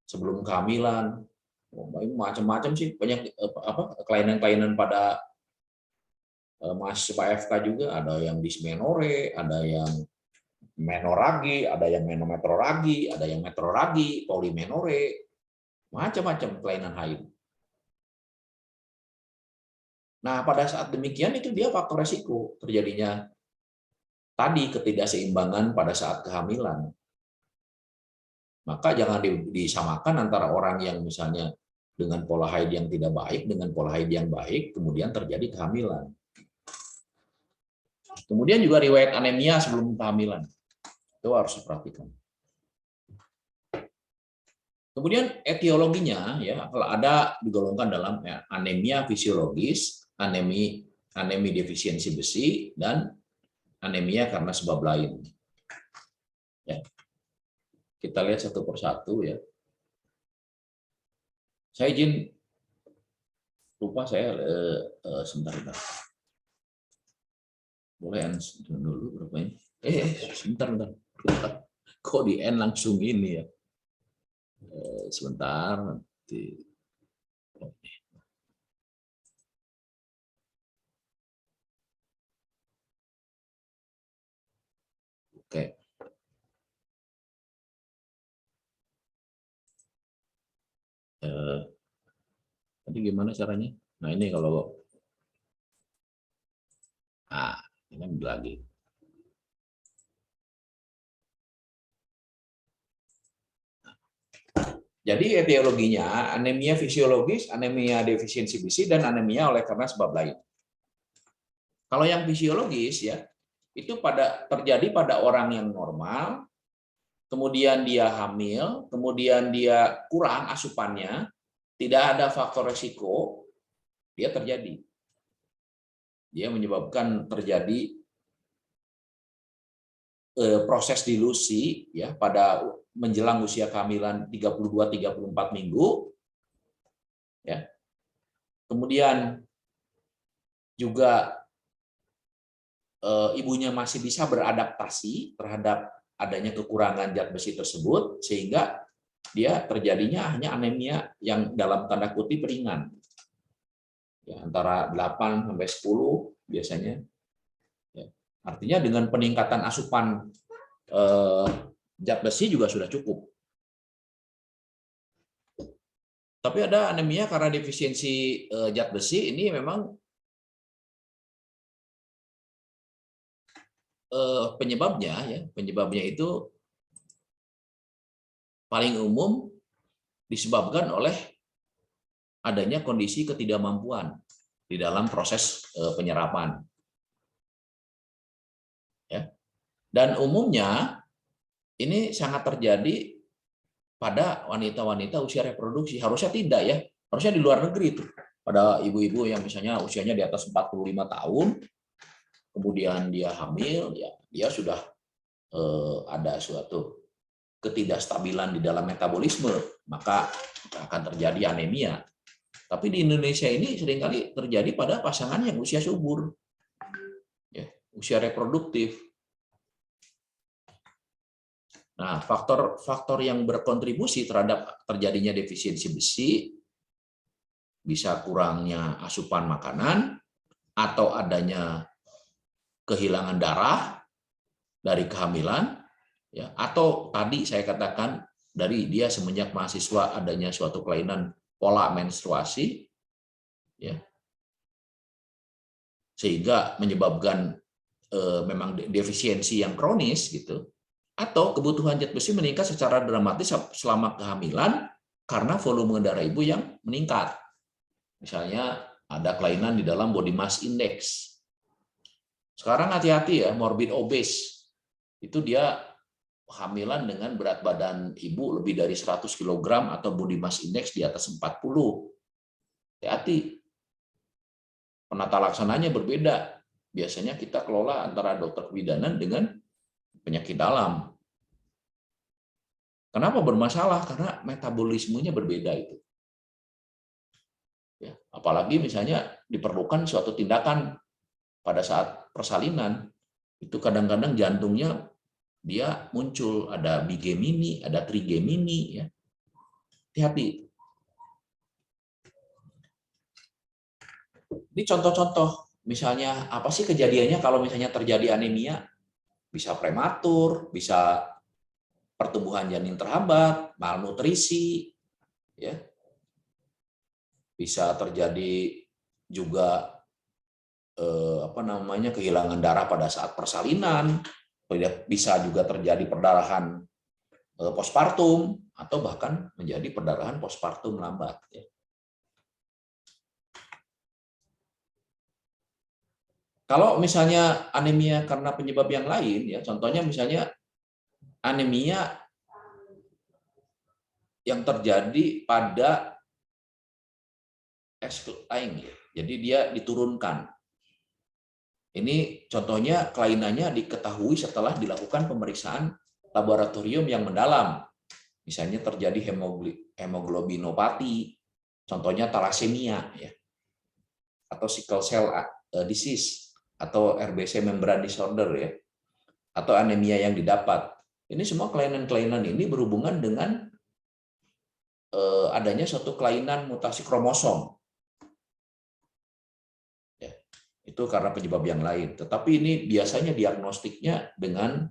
sebelum kehamilan, macam-macam sih, banyak kelainan-kelainan pada mahasiswa FK juga, ada yang dismenore, ada yang menoragi, ada yang menometroragi, ada yang metroragi, polimenore, macam-macam kelainan haid. Nah, pada saat demikian itu dia faktor resiko terjadinya tadi ketidakseimbangan pada saat kehamilan. Maka jangan disamakan antara orang yang misalnya dengan pola haid yang tidak baik dengan pola haid yang baik, kemudian terjadi kehamilan. Kemudian juga riwayat anemia sebelum kehamilan. Itu harus diperhatikan. Kemudian etiologinya ya, kalau ada digolongkan dalam anemia fisiologis, anemi defisiensi besi, dan anemia karena sebab lain. Ya. Kita lihat satu persatu ya. Saya izin lupa saya sebentar. Boleh dulu berapa ini? Sebentar. Kok di N langsung ini ya? Sebentar nanti. Oke. Tadi gimana caranya? Nah ini kalau ini lagi. Jadi etiologinya anemia fisiologis, anemia defisiensi besi, dan anemia oleh karena sebab lain. Kalau yang fisiologis ya itu terjadi pada orang yang normal kemudian dia hamil, kemudian dia kurang asupannya, tidak ada faktor resiko, dia terjadi. Dia menyebabkan terjadi proses dilusi ya pada menjelang usia kehamilan 32-34 minggu ya. Kemudian juga ibunya masih bisa beradaptasi terhadap adanya kekurangan zat besi tersebut sehingga dia terjadinya hanya anemia yang dalam tanda kutip ringan. Ya, antara 8 sampai 10 biasanya. Artinya dengan peningkatan asupan zat besi juga sudah cukup. Tapi ada anemia karena defisiensi zat besi ini memang penyebabnya itu paling umum disebabkan oleh adanya kondisi ketidakmampuan di dalam proses penyerapan. Ya. Dan umumnya ini sangat terjadi pada wanita-wanita usia reproduksi. Harusnya tidak ya, harusnya di luar negeri itu. Pada ibu-ibu yang misalnya usianya di atas 45 tahun, kemudian dia hamil, ya dia sudah ada suatu ketidakstabilan di dalam metabolisme, maka akan terjadi anemia. Tapi di Indonesia ini seringkali terjadi pada pasangan yang usia subur, ya, usia reproduktif. Nah, faktor yang berkontribusi terhadap terjadinya defisiensi besi bisa kurangnya asupan makanan atau adanya kehilangan darah dari kehamilan, ya, atau tadi saya katakan dari dia semenjak mahasiswa adanya suatu kelainan pola menstruasi, ya, sehingga menyebabkan memang defisiensi yang kronis gitu. Atau kebutuhan zat besi meningkat secara dramatis selama kehamilan karena volume darah ibu yang meningkat. Misalnya ada kelainan di dalam body mass index. Sekarang hati-hati ya, morbid obese. Itu dia hamilan dengan berat badan ibu lebih dari 100 kg atau body mass index di atas 40. Hati-hati. Penata laksananya berbeda. Biasanya kita kelola antara dokter kebidanan dengan penyakit dalam. Kenapa bermasalah? Karena metabolismenya berbeda itu. Ya, apalagi misalnya diperlukan suatu tindakan pada saat persalinan, itu kadang-kadang jantungnya dia muncul, ada bigemini, ada trigemini, ya. Hati-hati. Ini contoh-contoh, misalnya apa sih kejadiannya kalau misalnya terjadi anemia? Bisa prematur, bisa pertumbuhan janin terhambat, malnutrisi, ya. Bisa terjadi juga kehilangan darah pada saat persalinan, bisa juga terjadi perdarahan postpartum atau bahkan menjadi perdarahan postpartum lambat, ya. Kalau misalnya anemia karena penyebab yang lain, ya, contohnya misalnya anemia yang terjadi pada X-linked, ya. Jadi dia diturunkan. Ini contohnya kelainannya diketahui setelah dilakukan pemeriksaan laboratorium yang mendalam. Misalnya terjadi hemoglobinopati, contohnya thalassemia, ya, atau sickle cell disease, atau RBC membrane disorder, ya, atau anemia yang didapat. Ini semua kelainan-kelainan ini berhubungan dengan adanya suatu kelainan mutasi kromosom. Ya, itu karena penyebab yang lain. Tetapi ini biasanya diagnostiknya dengan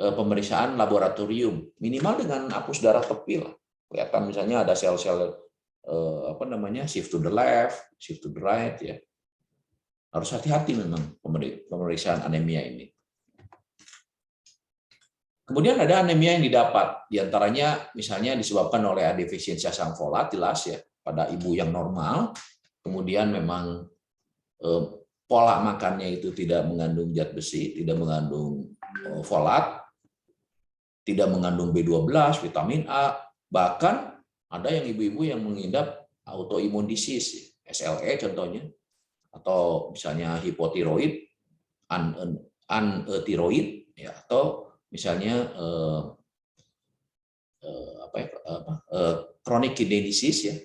pemeriksaan laboratorium, minimal dengan hapus darah tepil. Kelihatan misalnya ada sel-sel shift to the left, shift to the right, ya. Harus hati-hati memang pemeriksaan anemia ini. Kemudian ada anemia yang didapat, diantaranya misalnya disebabkan oleh defisiensi asam folat, jelas ya, pada ibu yang normal, kemudian memang pola makannya itu tidak mengandung zat besi, tidak mengandung folat, tidak mengandung B12, vitamin A, bahkan ada yang ibu-ibu yang mengidap autoimmune disease, SLE contohnya, atau misalnya hipotiroid, untiroid, ya, atau misalnya chronic kidney disease, ya.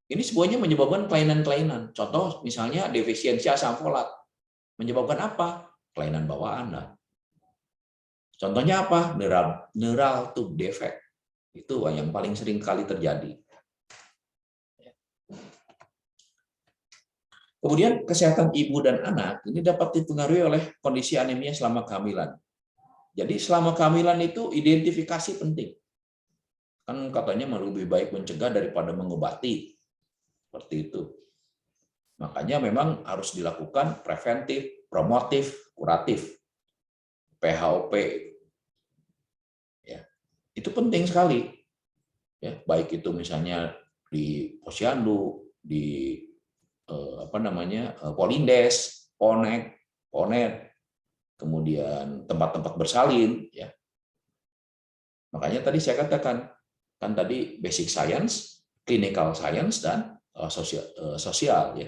Ini semuanya menyebabkan kelainan-kelainan. Contoh misalnya defisiensi asam folat. Menyebabkan apa? Kelainan bawaan. Nah. Contohnya apa? Neural tube defect. Itu yang paling sering kali terjadi. Kemudian kesehatan ibu dan anak ini dapat dipengaruhi oleh kondisi anemia selama kehamilan. Jadi selama kehamilan itu identifikasi penting. Kan katanya lebih baik mencegah daripada mengobati. Seperti itu. Makanya memang harus dilakukan preventif, promotif, kuratif. PHOP. Ya. Itu penting sekali. Ya, baik itu misalnya di posyandu, di Polindes, Ponet, kemudian tempat-tempat bersalin, ya. Makanya tadi saya katakan kan tadi basic science, clinical science, dan sosial, ya.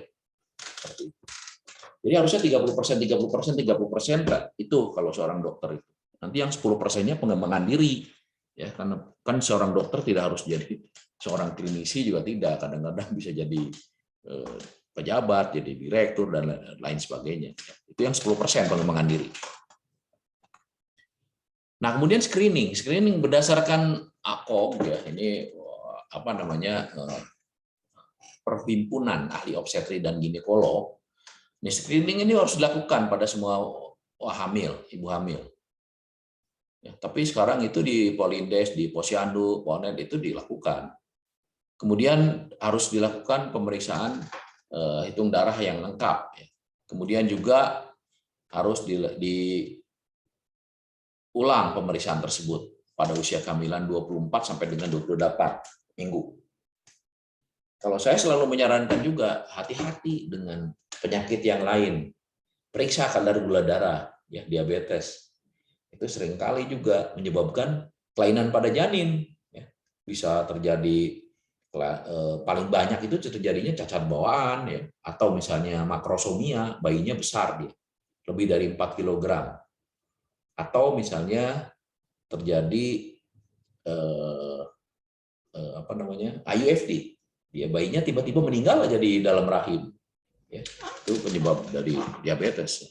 Seperti itu. Jadi harusnya 30%, 30%, 30% enggak. Itu kalau seorang dokter itu. Nanti yang 10%-nya pengembangan diri, ya, karena kan seorang dokter tidak harus jadi seorang klinisi juga tidak, kadang-kadang bisa jadi pejabat, jadi direktur dan lain sebagainya. Itu yang 10% pengembangan diri. Nah, kemudian screening berdasarkan AKOG, ya, ini Perhimpunan Ahli Obstetri dan Ginekolog. Ini screening ini harus dilakukan pada semua ibu hamil. Ya, tapi sekarang itu di Polindes, di posyandu, Ponet itu dilakukan. Kemudian harus dilakukan pemeriksaan hitung darah yang lengkap. Ya. Kemudian juga harus diulang pemeriksaan tersebut pada usia kehamilan 24 sampai dengan 28 minggu. Kalau saya selalu menyarankan juga hati-hati dengan penyakit yang lain. Periksa kadar gula darah, ya, diabetes. Itu seringkali juga menyebabkan kelainan pada janin. Ya. Bisa terjadi, paling banyak itu terjadinya cacat bawaan, ya, atau misalnya makrosomia, bayinya besar dia, lebih dari 4 kg. Atau misalnya terjadi IUFD. Ya, bayinya tiba-tiba meninggal aja di dalam rahim. Ya, itu penyebab dari diabetes.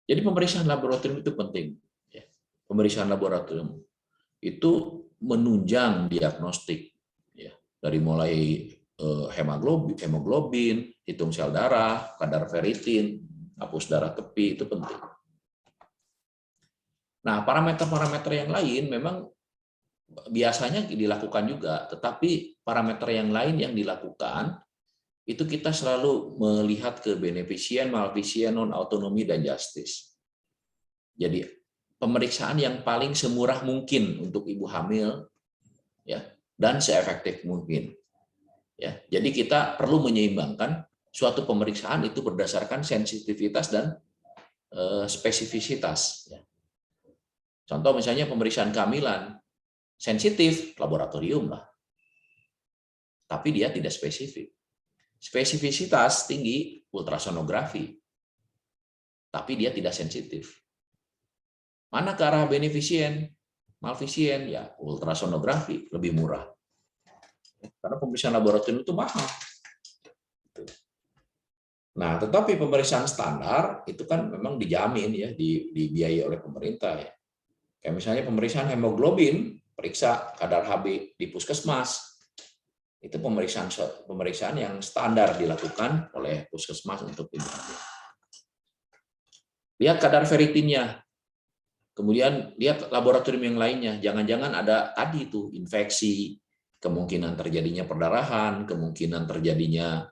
Jadi pemeriksaan laboratorium itu penting. Ya. Pemeriksaan laboratorium itu menunjang diagnostik. Ya. Dari mulai hemoglobin, hitung sel darah, kadar ferritin, hapus darah tepi, itu penting. Nah, parameter-parameter yang lain memang biasanya dilakukan juga, tetapi parameter yang lain yang dilakukan itu kita selalu melihat ke beneficient, malficient, non-autonomy, dan justice. Jadi pemeriksaan yang paling semurah mungkin untuk ibu hamil, ya, dan seefektif mungkin. Ya, jadi kita perlu menyeimbangkan suatu pemeriksaan itu berdasarkan sensitivitas dan spesifisitas. Ya. Contoh misalnya pemeriksaan kehamilan, sensitif, laboratorium lah. Tapi dia tidak spesifik. Spesifisitas tinggi, ultrasonografi. Tapi dia tidak sensitif. Mana ke arah beneficient, malficient, ya ultrasonografi, lebih murah. Karena pemeriksaan laboratorium itu mahal. Nah, tetapi pemeriksaan standar itu kan memang dijamin, ya, dibiayai oleh pemerintah, ya. Kayak misalnya pemeriksaan hemoglobin, periksa kadar Hb di puskesmas. Itu pemeriksaan yang standar dilakukan oleh puskesmas untuk ibu hamil. Lihat kadar ferritinnya. Kemudian lihat laboratorium yang lainnya. Jangan-jangan ada tadi itu infeksi, kemungkinan terjadinya perdarahan, kemungkinan terjadinya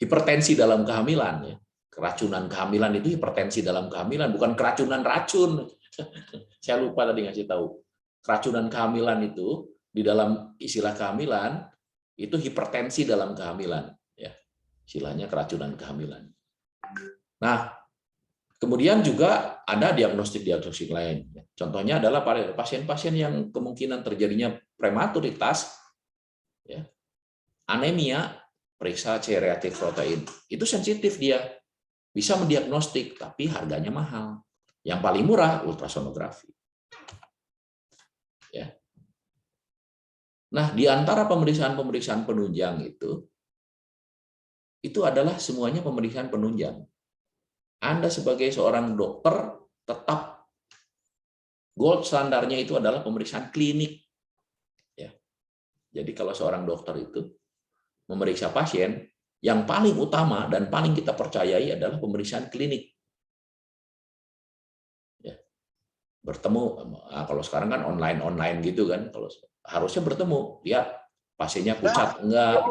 hipertensi dalam kehamilan, ya. Keracunan kehamilan itu hipertensi dalam kehamilan, bukan keracunan racun. Saya lupa tadi ngasih tahu. Keracunan kehamilan itu di dalam istilah kehamilan itu hipertensi dalam kehamilan, ya. istilahnya keracunan kehamilan. Nah, kemudian juga ada diagnostik lain. Contohnya adalah pada pasien-pasien yang kemungkinan terjadinya prematuritas, ya, anemia, periksa C reaktif protein. Itu sensitif dia, bisa mendiagnostik, tapi harganya mahal. Yang paling murah ultrasonografi. Ya. Nah, di antara pemeriksaan-pemeriksaan penunjang itu adalah semuanya pemeriksaan penunjang. Anda sebagai seorang dokter tetap gold standarnya itu adalah pemeriksaan klinik. Ya. Jadi kalau seorang dokter itu memeriksa pasien, yang paling utama dan paling kita percayai adalah pemeriksaan klinik. Ya. Bertemu, kalau sekarang kan online gitu kan, kalau harusnya bertemu, lihat pasiennya pucat enggak,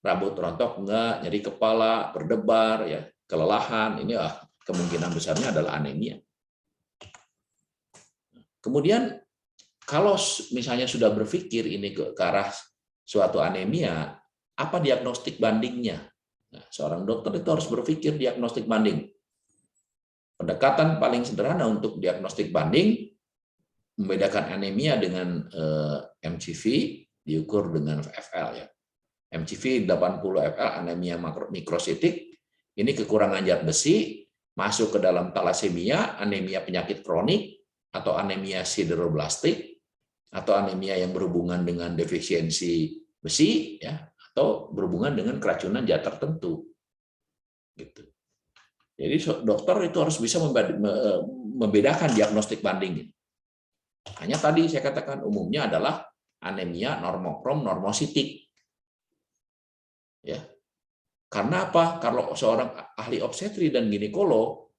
rambut rontok enggak, nyeri kepala, berdebar, ya, kelelahan, ini kemungkinan besarnya adalah anemia. Kemudian kalau misalnya sudah berpikir ini ke arah suatu anemia, apa diagnostik bandingnya? Nah, seorang dokter itu harus berpikir diagnostik banding. Pendekatan paling sederhana untuk diagnostik banding, membedakan anemia dengan MCV diukur dengan FL, ya. MCV 80 FL, anemia mikrositik, ini kekurangan zat besi, masuk ke dalam talasemia, anemia penyakit kronik, atau anemia sideroblastik, atau anemia yang berhubungan dengan defisiensi besi, ya, atau berhubungan dengan keracunan zat tertentu. Gitu. Jadi dokter itu harus bisa membedakan diagnostik banding. Hanya tadi saya katakan umumnya adalah anemia normokrom normositik. Ya. Karena apa? Kalau seorang ahli obstetri dan ginekolog,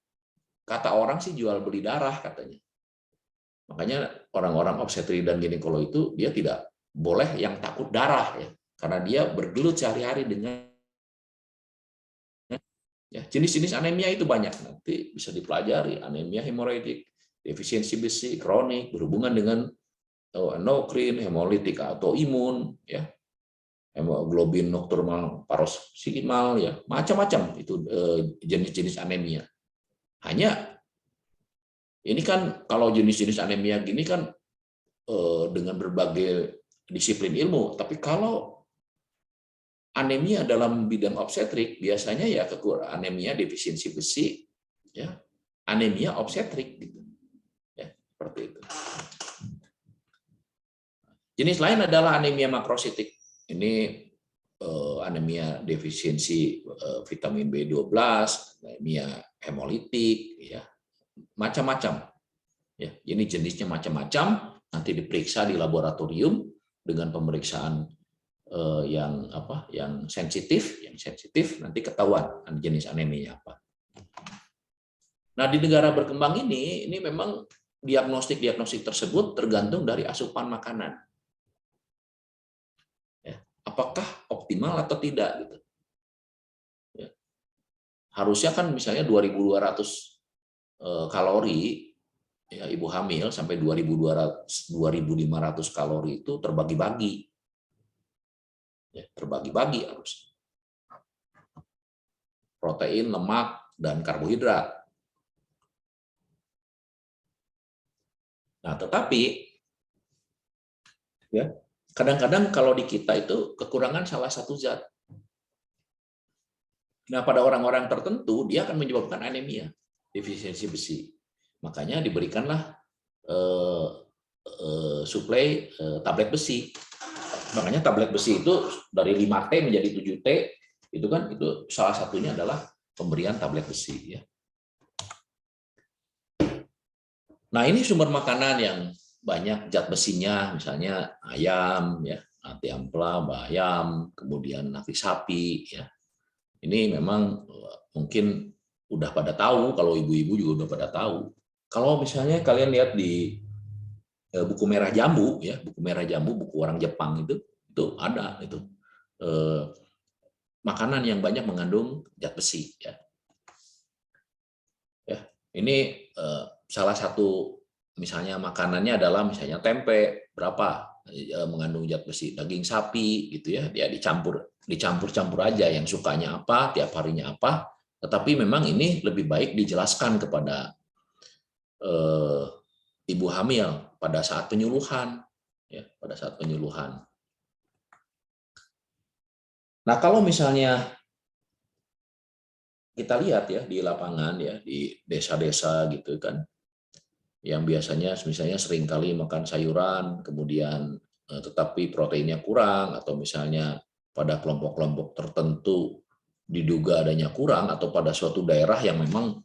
kata orang sih jual beli darah katanya. Makanya orang-orang obstetri dan ginekolog itu dia tidak boleh yang takut darah, ya, karena dia bergelut sehari-hari dengan ya, jenis-jenis anemia itu banyak, nanti bisa dipelajari. Anemia hemoroidik, defisiensi besi, kronik, berhubungan dengan endokrin, hemolitik autoimun, ya, hemoglobin nokturmal paroksimal, ya, macam-macam itu jenis-jenis anemia. Hanya ini kan kalau jenis-jenis anemia gini kan dengan berbagai disiplin ilmu, tapi kalau anemia dalam bidang obstetrik biasanya ya kekurangan anemia defisiensi besi, ya, anemia obstetrik gitu. Ya, seperti itu. Jenis lain adalah anemia makrositik. Ini anemia defisiensi vitamin B12, anemia hemolitik, ya, macam-macam. Ya, ini jenisnya macam-macam, nanti diperiksa di laboratorium dengan pemeriksaan yang sensitif nanti ketahuan jenis anemia apa. Nah, di negara berkembang ini memang diagnostik tersebut tergantung dari asupan makanan. Ya, apakah optimal atau tidak gitu. Ya. Harusnya kan misalnya 2.200 kalori, ya, ibu hamil sampai 2.500 kalori itu terbagi-bagi. Ya, terbagi-bagi harus. Protein, lemak, dan karbohidrat. Nah, tetapi ya, kadang-kadang kalau di kita itu kekurangan salah satu zat. Nah, pada orang-orang tertentu dia akan menyebabkan anemia, defisiensi besi. Makanya diberikanlah suplai tablet besi. Makanya tablet besi itu dari 5T menjadi 7T, itu kan itu salah satunya adalah pemberian tablet besi, ya. Nah, ini sumber makanan yang banyak zat besinya, misalnya ayam, ya, nasi ampela, bayam, kemudian nasi sapi, ya. Ini memang mungkin udah pada tahu, kalau ibu-ibu juga udah pada tahu. Kalau misalnya kalian lihat di buku merah jambu, ya, buku merah jambu, buku orang Jepang itu ada itu makanan yang banyak mengandung zat besi, ya. Ya, ini salah satu misalnya makanannya adalah misalnya tempe berapa mengandung zat besi, daging sapi gitu ya, dia dicampur aja yang sukanya apa, tiap harinya apa. Tetapi memang ini lebih baik dijelaskan kepada ibu hamil pada saat penyuluhan, ya, pada saat penyuluhan. Nah, kalau misalnya kita lihat ya di lapangan ya, di desa-desa gitu kan, yang biasanya misalnya seringkali makan sayuran, kemudian tetapi proteinnya kurang, atau misalnya pada kelompok-kelompok tertentu diduga adanya kurang, atau pada suatu daerah yang memang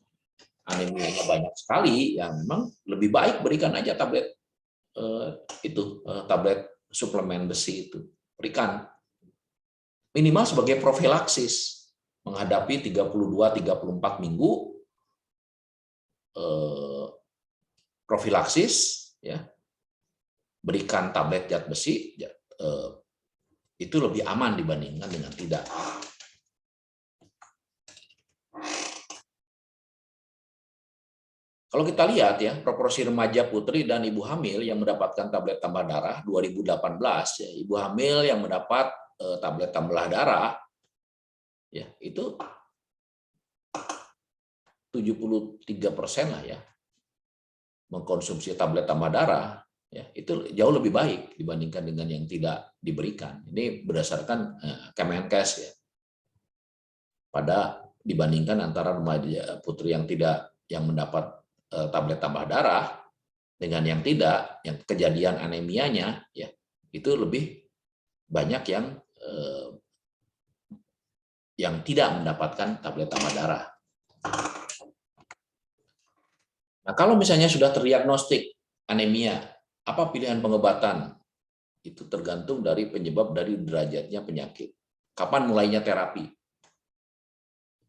anemianya banyak sekali, yang memang lebih baik berikan aja tablet tablet suplemen besi itu, berikan minimal sebagai profilaksis menghadapi 32-34 minggu profilaksis, ya, berikan tablet zat besi, itu lebih aman dibandingkan dengan tidak. Kalau kita lihat ya, proporsi remaja putri dan ibu hamil yang mendapatkan tablet tambah darah 2018, ya, ibu hamil yang mendapat tablet tambah darah, ya, itu 73% lah ya, mengkonsumsi tablet tambah darah, ya, itu jauh lebih baik dibandingkan dengan yang tidak diberikan. Ini berdasarkan Kemenkes ya. Pada dibandingkan antara remaja putri yang mendapat tablet tambah darah dengan yang tidak, yang kejadian anemianya ya, itu lebih banyak yang tidak mendapatkan tablet tambah darah. Nah, kalau misalnya sudah terdiagnostik anemia, apa pilihan pengobatan? Itu tergantung dari penyebab dari derajatnya penyakit. Kapan mulainya terapi?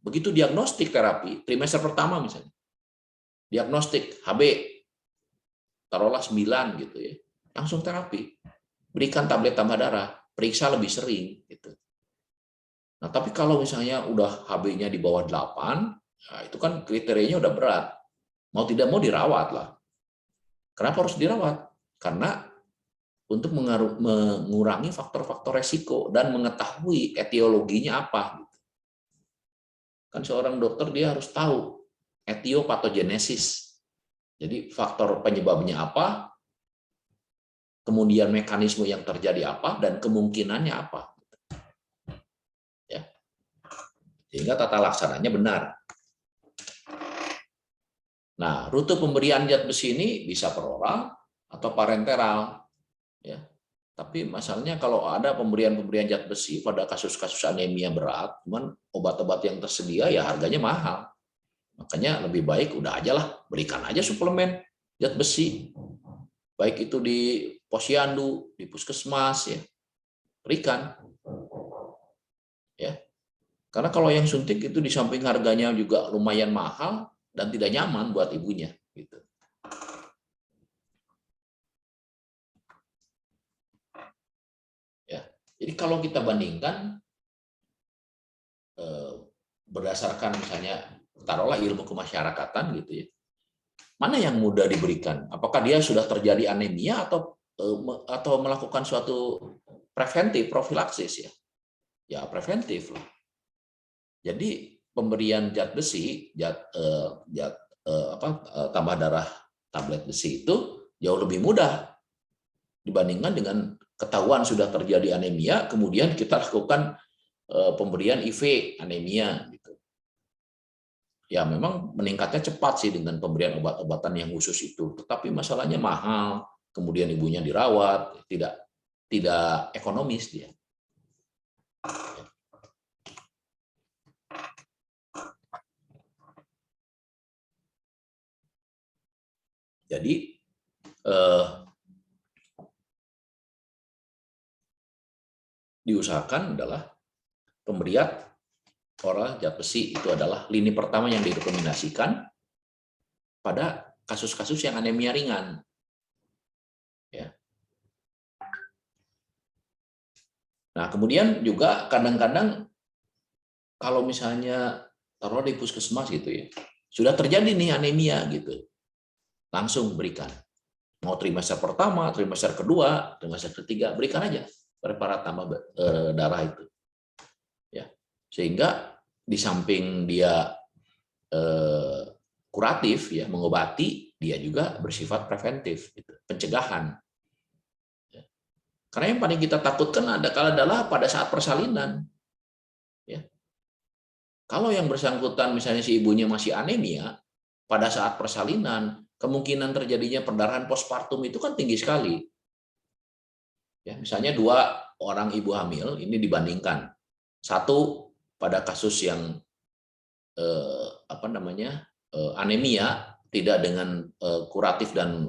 Begitu diagnostik terapi, trimester pertama misalnya, diagnostik HB, taruhlah 9 gitu ya, langsung terapi. Berikan tablet tambah darah, periksa lebih sering gitu. Nah, tapi kalau misalnya udah HB-nya di bawah 8, nah itu kan kriterianya udah berat. Mau tidak mau dirawat lah. Kenapa harus dirawat? Karena untuk mengurangi faktor-faktor resiko dan mengetahui etiologinya apa. Kan seorang dokter dia harus tahu etiopatogenesis. Jadi faktor penyebabnya apa, kemudian mekanisme yang terjadi apa, dan kemungkinannya apa. Ya. Sehingga tata laksananya benar. Nah, rute pemberian zat besi ini bisa per oral atau parenteral. Ya. Tapi masalahnya kalau ada pemberian zat besi pada kasus-kasus anemia berat, cuman obat-obat yang tersedia ya harganya mahal. Makanya lebih baik udah aja lah, berikan aja suplemen zat besi. Baik itu di posyandu, di puskesmas ya. Berikan. Ya. Karena kalau yang suntik itu di samping harganya juga lumayan mahal dan tidak nyaman buat ibunya gitu. Ya. Jadi kalau kita bandingkan berdasarkan misalnya taruhlah ilmu kemasyarakatan gitu ya. Mana yang mudah diberikan? Apakah dia sudah terjadi anemia atau melakukan suatu preventif, profilaksis ya? Ya preventif lah. Jadi pemberian zat besi, tambah darah tablet besi itu jauh lebih mudah dibandingkan dengan ketahuan sudah terjadi anemia, kemudian kita lakukan pemberian IV anemia. Gitu. Ya memang meningkatnya cepat sih dengan pemberian obat-obatan yang khusus itu, tetapi masalahnya mahal, kemudian ibunya dirawat, tidak ekonomis dia. Jadi diusahakan adalah pemberian oral zat besi itu adalah lini pertama yang direkomendasikan pada kasus-kasus yang anemia ringan. Ya. Nah, kemudian juga kadang-kadang kalau misalnya taruh di puskesmas gitu ya, sudah terjadi nih anemia gitu, langsung berikan. Mau trimester pertama, trimester kedua, trimester ketiga, berikan aja preparat tambah darah itu. Ya, sehingga di samping dia kuratif, ya, mengobati, dia juga bersifat preventif, gitu, pencegahan. Ya. Karena yang paling kita takutkan adalah pada saat persalinan. Ya. Kalau yang bersangkutan misalnya si ibunya masih anemia, pada saat persalinan kemungkinan terjadinya perdarahan postpartum itu kan tinggi sekali. Ya, misalnya 2 orang ibu hamil ini dibandingkan, satu pada kasus yang anemia tidak dengan kuratif dan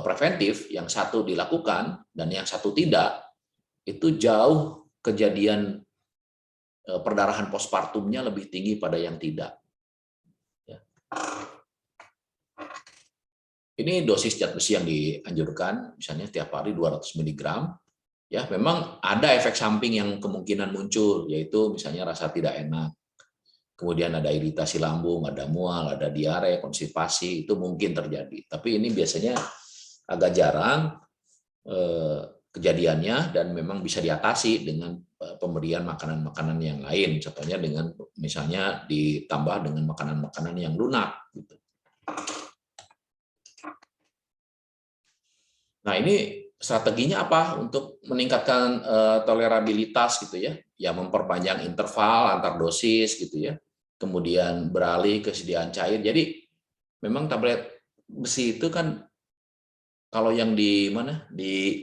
preventif, yang satu dilakukan dan yang satu tidak, itu jauh kejadian perdarahan postpartumnya lebih tinggi pada yang tidak. Ya. Ini dosis zat besi yang dianjurkan, misalnya tiap hari 200 mg. Ya, memang ada efek samping yang kemungkinan muncul, yaitu misalnya rasa tidak enak. Kemudian ada iritasi lambung, ada mual, ada diare, konstipasi, itu mungkin terjadi. Tapi ini biasanya agak jarang kejadiannya dan memang bisa diatasi dengan pemberian makanan-makanan yang lain. Contohnya dengan misalnya ditambah dengan makanan-makanan yang lunak. Gitu. Nah, ini strateginya apa untuk meningkatkan tolerabilitas gitu ya? Ya, memperpanjang interval antar dosis gitu ya. Kemudian beralih ke sediaan cair. Jadi memang tablet besi itu kan kalau yang di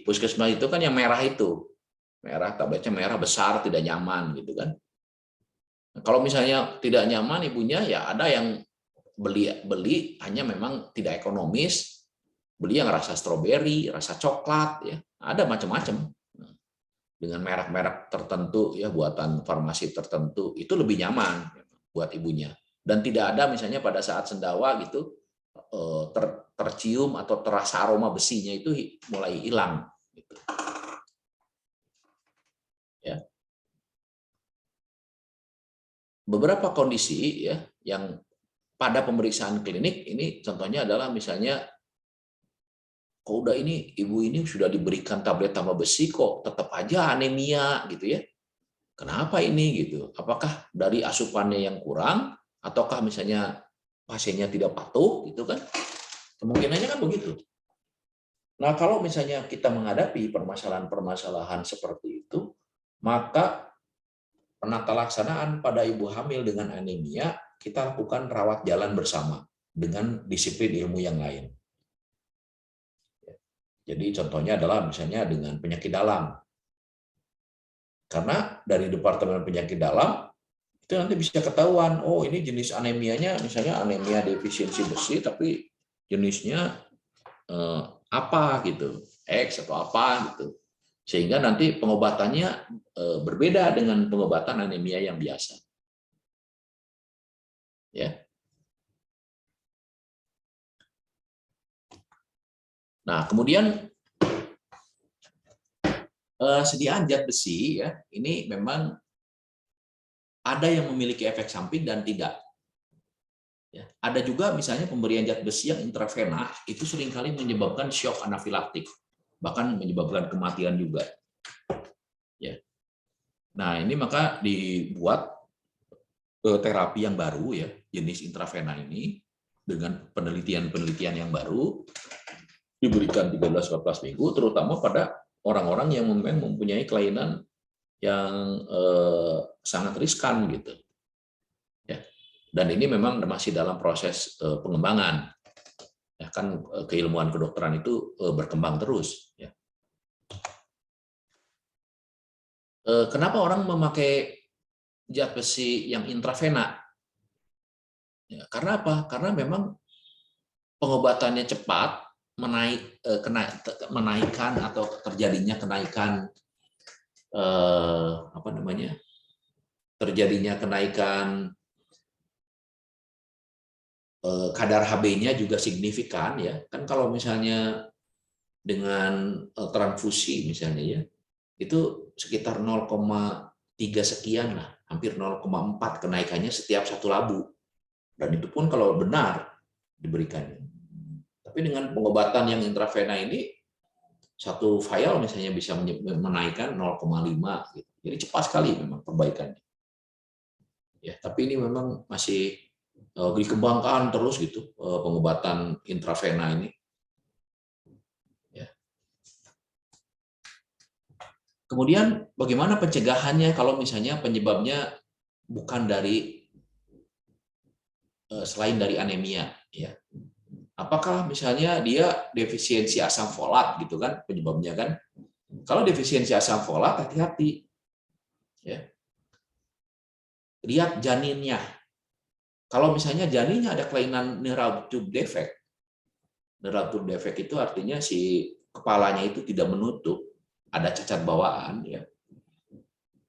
puskesmas itu kan yang merah itu. Merah, tabletnya merah besar, tidak nyaman gitu kan. Nah, kalau misalnya tidak nyaman ibunya, ya ada yang beli hanya memang tidak ekonomis. Beli yang rasa stroberi, rasa coklat, ya ada macam-macam. Dengan merek-merek tertentu ya, buatan farmasi tertentu, itu lebih nyaman buat ibunya. Dan tidak ada misalnya pada saat sendawa gitu tercium atau terasa aroma besinya itu mulai hilang. Gitu. Ya. Beberapa kondisi ya yang pada pemeriksaan klinik ini contohnya adalah misalnya kok udah ini ibu ini sudah diberikan tablet tambah besi kok tetap aja anemia gitu ya. Kenapa ini gitu? Apakah dari asupannya yang kurang ataukah misalnya pasiennya tidak patuh gitu kan? Kemungkinannya kan begitu. Nah, kalau misalnya kita menghadapi permasalahan-permasalahan seperti itu, maka penata laksanaan pada ibu hamil dengan anemia kita lakukan rawat jalan bersama dengan disiplin ilmu yang lain. Jadi contohnya adalah misalnya dengan penyakit dalam. Karena dari Departemen Penyakit Dalam itu nanti bisa ketahuan, oh ini jenis anemianya misalnya anemia defisiensi besi, tapi jenisnya apa gitu, X atau apa gitu. Sehingga nanti pengobatannya berbeda dengan pengobatan anemia yang biasa. Ya. Nah, kemudian sediaan zat besi ya, ini memang ada yang memiliki efek samping dan tidak. Ya, ada juga misalnya pemberian zat besi yang intravena itu seringkali menyebabkan shock anafilaktik, bahkan menyebabkan kematian juga. Ya. Nah, ini maka dibuat terapi yang baru ya, jenis intravena ini dengan penelitian-penelitian yang baru diberikan 13-14 minggu, terutama pada orang-orang yang mempunyai kelainan yang sangat riskan gitu. Ya. Dan ini memang masih dalam proses pengembangan. Ya, kan keilmuan kedokteran itu berkembang terus. Ya. Kenapa orang memakai zat besi yang intravena? Ya, karena apa? Karena memang pengobatannya cepat, menaikkan atau terjadinya kenaikan kadar HB-nya juga signifikan ya. Kan kalau misalnya dengan transfusi misalnya ya, itu sekitar 0,3 sekian lah, hampir 0,4 kenaikannya setiap 1 labu. Dan itu pun kalau benar diberikannya. Tapi dengan pengobatan yang intravena ini, satu vial misalnya bisa menaikkan 0,5 gitu. Jadi cepat sekali memang perbaikannya. Ya, tapi ini memang masih dikembangkan terus gitu pengobatan intravena ini. Ya. Kemudian bagaimana pencegahannya kalau misalnya penyebabnya bukan dari selain dari anemia, ya. Apakah misalnya dia defisiensi asam folat gitu kan penyebabnya kan? Kalau defisiensi asam folat hati-hati. Ya. Lihat janinnya. Kalau misalnya janinnya ada kelainan neural tube defect. Neural tube defect itu artinya si kepalanya itu tidak menutup, ada cacat bawaan ya.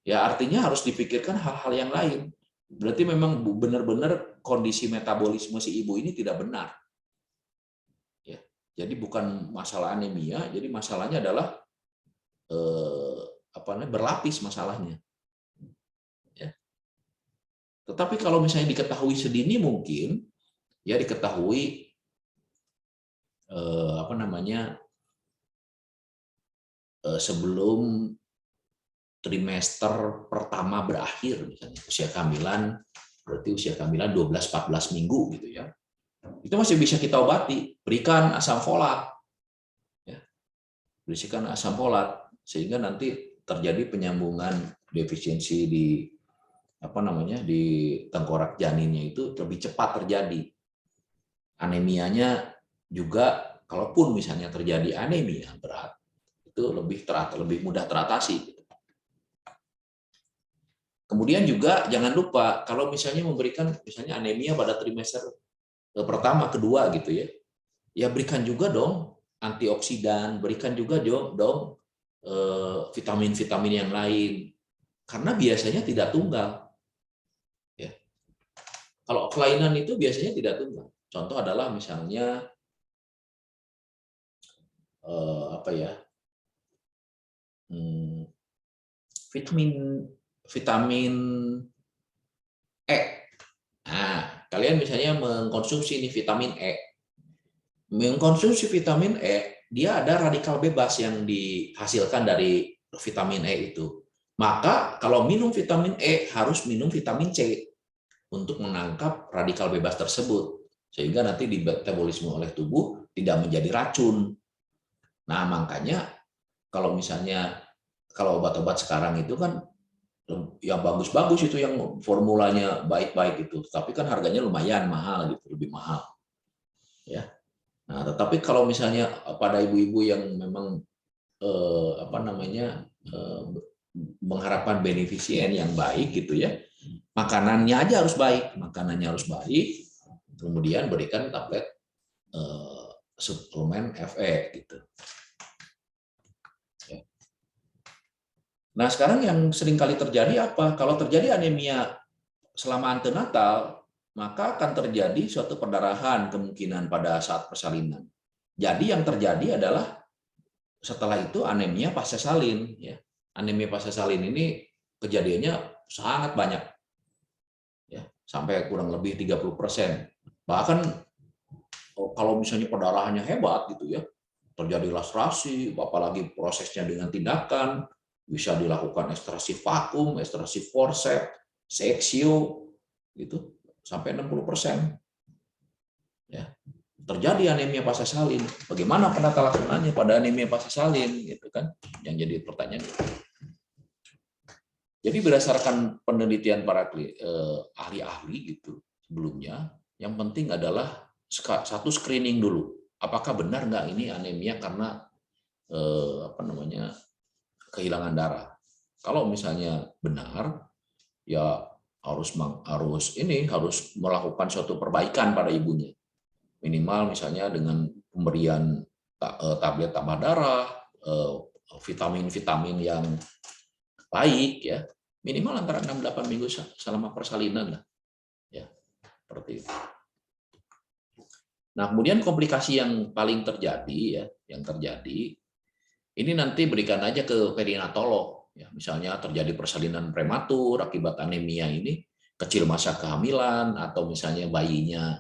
Ya artinya harus dipikirkan hal-hal yang lain. Berarti memang benar-benar kondisi metabolisme si ibu ini tidak benar. Jadi bukan masalah anemia, jadi masalahnya adalah berlapis masalahnya. Ya. Tetapi kalau misalnya diketahui sedini mungkin, ya diketahui sebelum trimester pertama berakhir, misalnya usia kehamilan, berarti usia kehamilan 12-14 minggu gitu ya. Itu masih bisa kita obati, berikan asam folat. Ya. Berikan asam folat sehingga nanti terjadi penyambungan defisiensi di di tengkorak janinnya itu lebih cepat terjadi. Anemianya juga kalaupun misalnya terjadi anemia berat itu lebih mudah teratasi. Kemudian juga jangan lupa kalau misalnya memberikan misalnya anemia pada trimester pertama, kedua gitu ya. Ya berikan juga dong antioksidan, berikan juga dong vitamin-vitamin yang lain. Karena biasanya tidak tunggal. Ya. Kalau kelainan itu biasanya tidak tunggal. Contoh adalah misalnya vitamin E. Nah, kalian misalnya mengkonsumsi ini vitamin E. Mengkonsumsi vitamin E, dia ada radikal bebas yang dihasilkan dari vitamin E itu. Maka kalau minum vitamin E harus minum vitamin C untuk menangkap radikal bebas tersebut sehingga nanti dimetabolisme oleh tubuh tidak menjadi racun. Nah, makanya kalau misalnya kalau obat-obat sekarang itu kan yang bagus-bagus itu yang formulanya baik-baik itu, tapi kan harganya lumayan mahal gitu, lebih mahal. Ya. Nah, tetapi kalau misalnya pada ibu-ibu yang memang mengharapkan beneficien yang baik gitu ya, makanannya aja harus baik, kemudian berikan tablet suplemen Fe gitu. Ya. Nah, sekarang yang sering kali terjadi apa? Kalau terjadi anemia selama antenatal, maka akan terjadi suatu perdarahan kemungkinan pada saat persalinan. Jadi yang terjadi adalah setelah itu anemia pasca salin. Ya. Anemia pasca salin ini kejadiannya sangat banyak, ya, sampai kurang lebih 30%. Bahkan kalau misalnya perdarahannya hebat gitu ya, terjadi laserasi, apalagi prosesnya dengan tindakan, bisa dilakukan ekstraksi vakum, ekstraksi forceps, seksio, gitu sampai 60%. Ya. Terjadi anemia pasca salin. Bagaimana penata laksananya pada anemia pasca salin gitu kan? Yang jadi pertanyaan. Jadi berdasarkan penelitian para ahli-ahli gitu sebelumnya, yang penting adalah satu screening dulu. Apakah benar nggak ini anemia karena kehilangan darah? Kalau misalnya benar, ya harus melakukan suatu perbaikan pada ibunya. Minimal misalnya dengan pemberian tablet tambah darah, vitamin-vitamin yang baik ya, minimal antara 6-8 minggu selama persalinan lah. Ya, seperti itu. Nah, kemudian komplikasi yang paling terjadi ini nanti berikan aja ke perinatolog ya, misalnya terjadi persalinan prematur akibat anemia ini, kecil masa kehamilan atau misalnya bayinya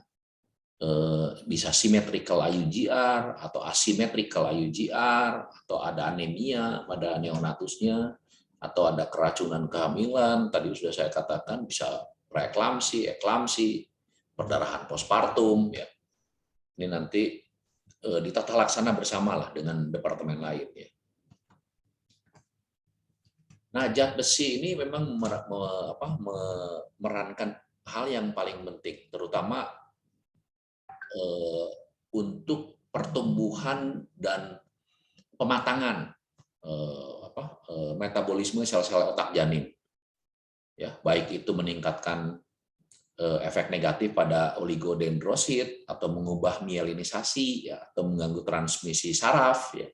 bisa symmetrical IUGR atau asymmetrical IUGR, atau ada anemia pada neonatusnya, atau ada keracunan kehamilan, tadi sudah saya katakan bisa preeklamsi, eklamsi, perdarahan postpartum, ya. Ini nanti ditata laksana bersamalah dengan departemen lain, ya. Nah, zat besi ini memang memerankan hal yang paling penting, terutama untuk pertumbuhan dan pematangan metabolisme sel-sel otak janin, ya, baik itu meningkatkan efek negatif pada oligodendrosit atau mengubah mielinisasi, ya, atau mengganggu transmisi saraf, ya.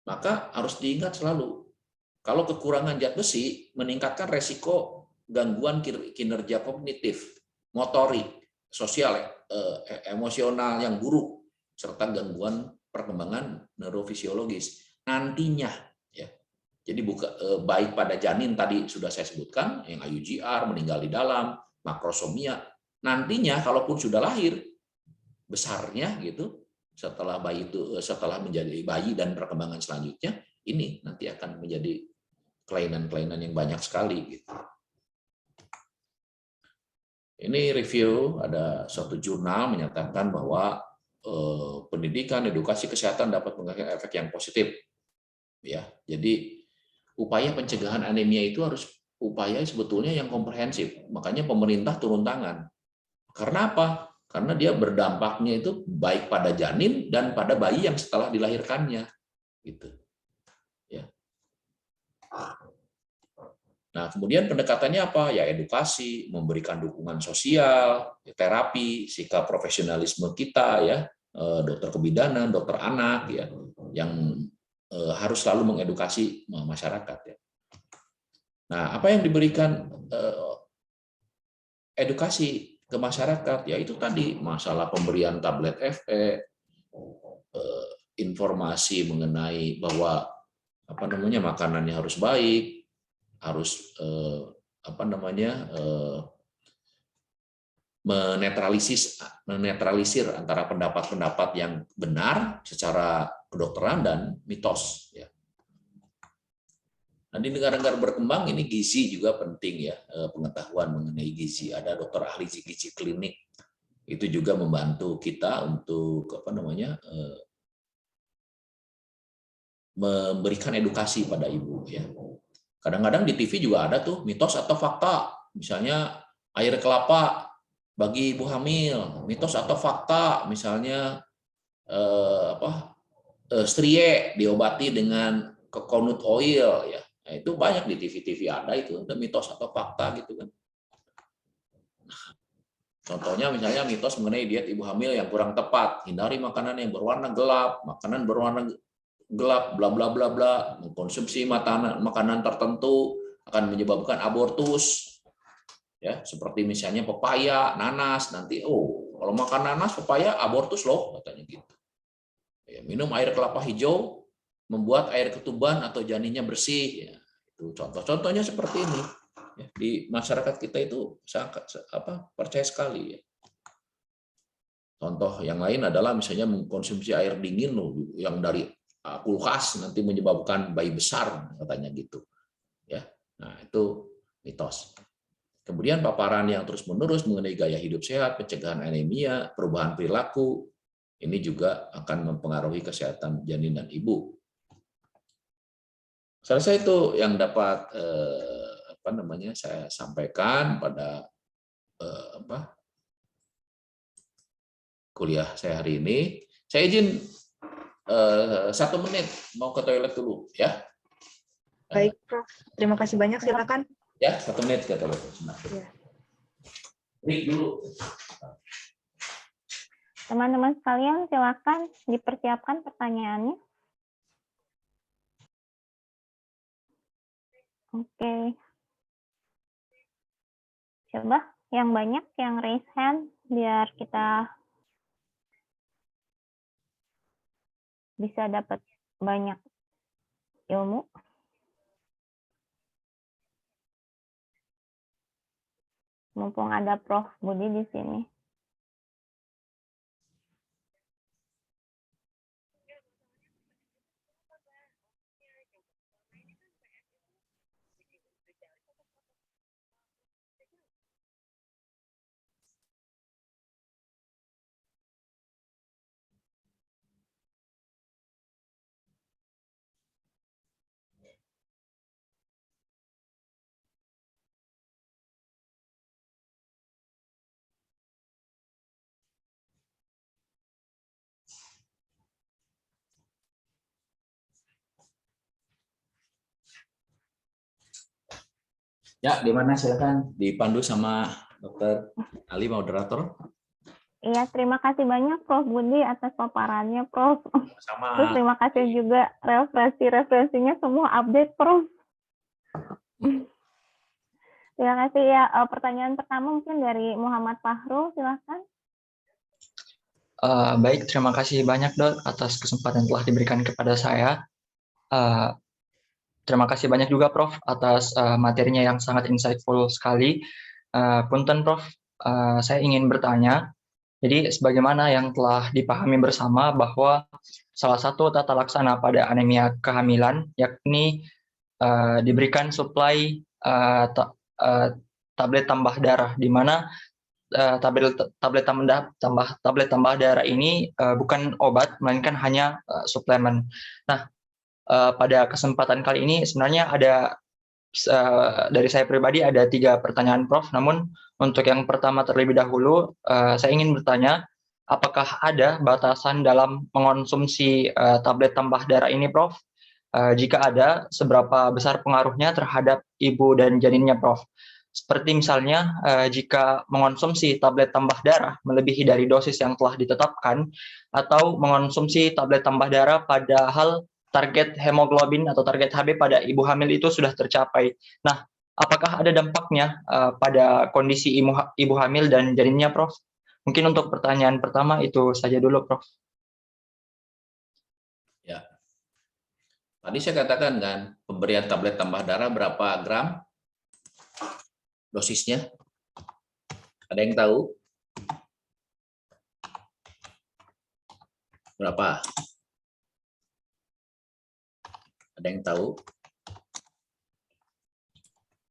Maka harus diingat selalu, kalau kekurangan zat besi meningkatkan resiko gangguan kinerja kognitif, motorik, sosial, emosional yang buruk, serta gangguan perkembangan neurofisiologis nantinya, ya. Jadi baik pada janin tadi sudah saya sebutkan, yang IUGR, meninggal di dalam, makrosomia, nantinya kalaupun sudah lahir besarnya gitu, setelah menjadi bayi dan perkembangan selanjutnya, ini nanti akan menjadi kelainan-kelainan yang banyak sekali gitu. Ini review, ada suatu jurnal menyatakan bahwa pendidikan, edukasi kesehatan dapat menghasilkan efek yang positif, ya. Jadi upaya pencegahan anemia itu harus upaya sebetulnya yang komprehensif. Makanya pemerintah turun tangan. Karena apa? Karena dia berdampaknya itu baik pada janin dan pada bayi yang setelah dilahirkannya, gitu. Ya. Nah, kemudian pendekatannya apa? Ya edukasi, memberikan dukungan sosial, terapi, sikap profesionalisme kita, ya, dokter kebidanan, dokter anak, ya, yang harus selalu mengedukasi masyarakat, ya. Nah, apa yang diberikan edukasi ke masyarakat, ya itu tadi masalah pemberian tablet FE, informasi mengenai bahwa makanannya harus baik, harus menetralisir antara pendapat-pendapat yang benar secara kedokteran dan mitos, ya. Nah, di negara-negara berkembang ini gizi juga penting, ya, pengetahuan mengenai gizi. Ada dokter ahli gizi klinik, itu juga membantu kita untuk memberikan edukasi pada ibu, ya. Kadang-kadang di TV juga ada tuh mitos atau fakta, misalnya air kelapa bagi ibu hamil, mitos atau fakta, misalnya strie diobati dengan coconut oil, ya. Nah, itu banyak di TV-TV ada itu, ada mitos atau fakta gitu kan. Contohnya misalnya mitos mengenai diet ibu hamil yang kurang tepat, hindari makanan yang berwarna gelap, makanan berwarna gelap, bla bla bla bla, mengkonsumsi makanan tertentu akan menyebabkan abortus, ya, seperti misalnya pepaya, nanas, nanti kalau makan nanas, pepaya, abortus loh, katanya gitu. Ya, minum air kelapa hijau membuat air ketuban atau janinnya bersih, ya. Itu contoh-contohnya seperti ini, ya. Di masyarakat kita itu sangat percaya sekali, ya. Contoh yang lain adalah misalnya mengkonsumsi air dingin loh, yang dari kulkas nanti menyebabkan bayi besar, katanya gitu, ya. Nah, itu mitos. Kemudian paparan yang terus-menerus mengenai gaya hidup sehat, pencegahan anemia, perubahan perilaku, ini juga akan mempengaruhi kesehatan janin dan ibu. Saya rasa itu yang dapat saya sampaikan pada kuliah saya hari ini. Saya izin 1 menit mau ke toilet dulu, ya. Baik, Prof. Terima kasih banyak. Silakan. Ya, 1 menit ke toilet. Ya. Break dulu. Teman-teman sekalian, silakan dipersiapkan pertanyaannya. Oke. Coba yang banyak yang raise hand biar kita bisa dapat banyak ilmu. Mumpung ada Prof. Budi di sini. Ya, di mana silakan dipandu sama Dr. Ali, moderator. Iya, terima kasih banyak Prof. Budi atas paparannya, Prof. Sama. Terus terima kasih juga referensinya semua update, Prof. Terima kasih ya. Pertanyaan pertama mungkin dari Muhammad Fahrul, silakan. Baik, terima kasih banyak Dok atas kesempatan yang telah diberikan kepada saya. Terima kasih banyak juga Prof atas materinya yang sangat insightful sekali. Punten Prof, saya ingin bertanya. Jadi sebagaimana yang telah dipahami bersama bahwa salah satu tata laksana pada anemia kehamilan yakni diberikan suplai tablet tambah darah, di mana tablet tambah darah ini bukan obat melainkan hanya suplemen. Nah, pada kesempatan kali ini sebenarnya ada dari saya pribadi ada 3 pertanyaan Prof. Namun untuk yang pertama terlebih dahulu saya ingin bertanya, apakah ada batasan dalam mengonsumsi tablet tambah darah ini Prof? Jika ada, seberapa besar pengaruhnya terhadap ibu dan janinnya Prof? Seperti misalnya jika mengonsumsi tablet tambah darah melebihi dari dosis yang telah ditetapkan, atau mengonsumsi tablet tambah darah padahal target hemoglobin atau target HB pada ibu hamil itu sudah tercapai. Nah, apakah ada dampaknya pada kondisi ibu hamil dan janinnya Prof? Mungkin untuk pertanyaan pertama itu saja dulu Prof. Ya. Tadi saya katakan kan, pemberian tablet tambah darah berapa gram dosisnya? Ada yang tahu? Berapa? Ada yang tahu?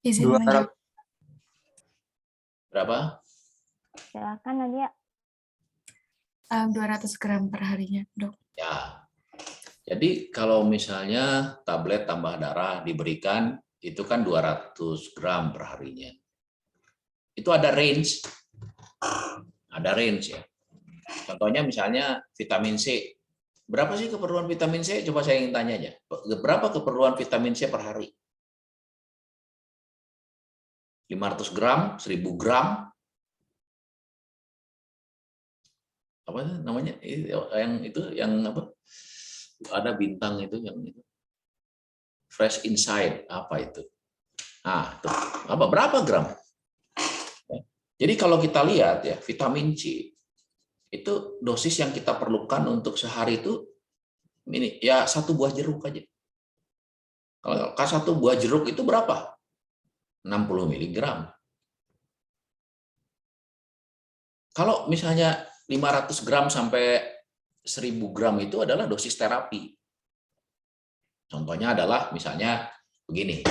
Izin menjawab. Berapa? Silakan Nadia. 200 gram per harinya, Dok. Ya. Jadi kalau misalnya tablet tambah darah diberikan, itu kan 200 gram per harinya. Itu ada range. Ada range ya. Contohnya misalnya vitamin C. Berapa sih keperluan vitamin C? Coba saya ingin tanya aja. Berapa keperluan vitamin C per hari? 500 gram, 1000 gram. Apa namanya? Yang apa? Ada bintang itu yang itu. Fresh Inside apa itu? Nah, itu. Berapa gram? Jadi kalau kita lihat ya, vitamin C itu dosis yang kita perlukan untuk sehari itu ini ya 1 buah jeruk aja. Kalau 1 buah jeruk itu berapa? 60 mg. Kalau misalnya 500 gram sampai 1000 gram itu adalah dosis terapi. Contohnya adalah misalnya begini.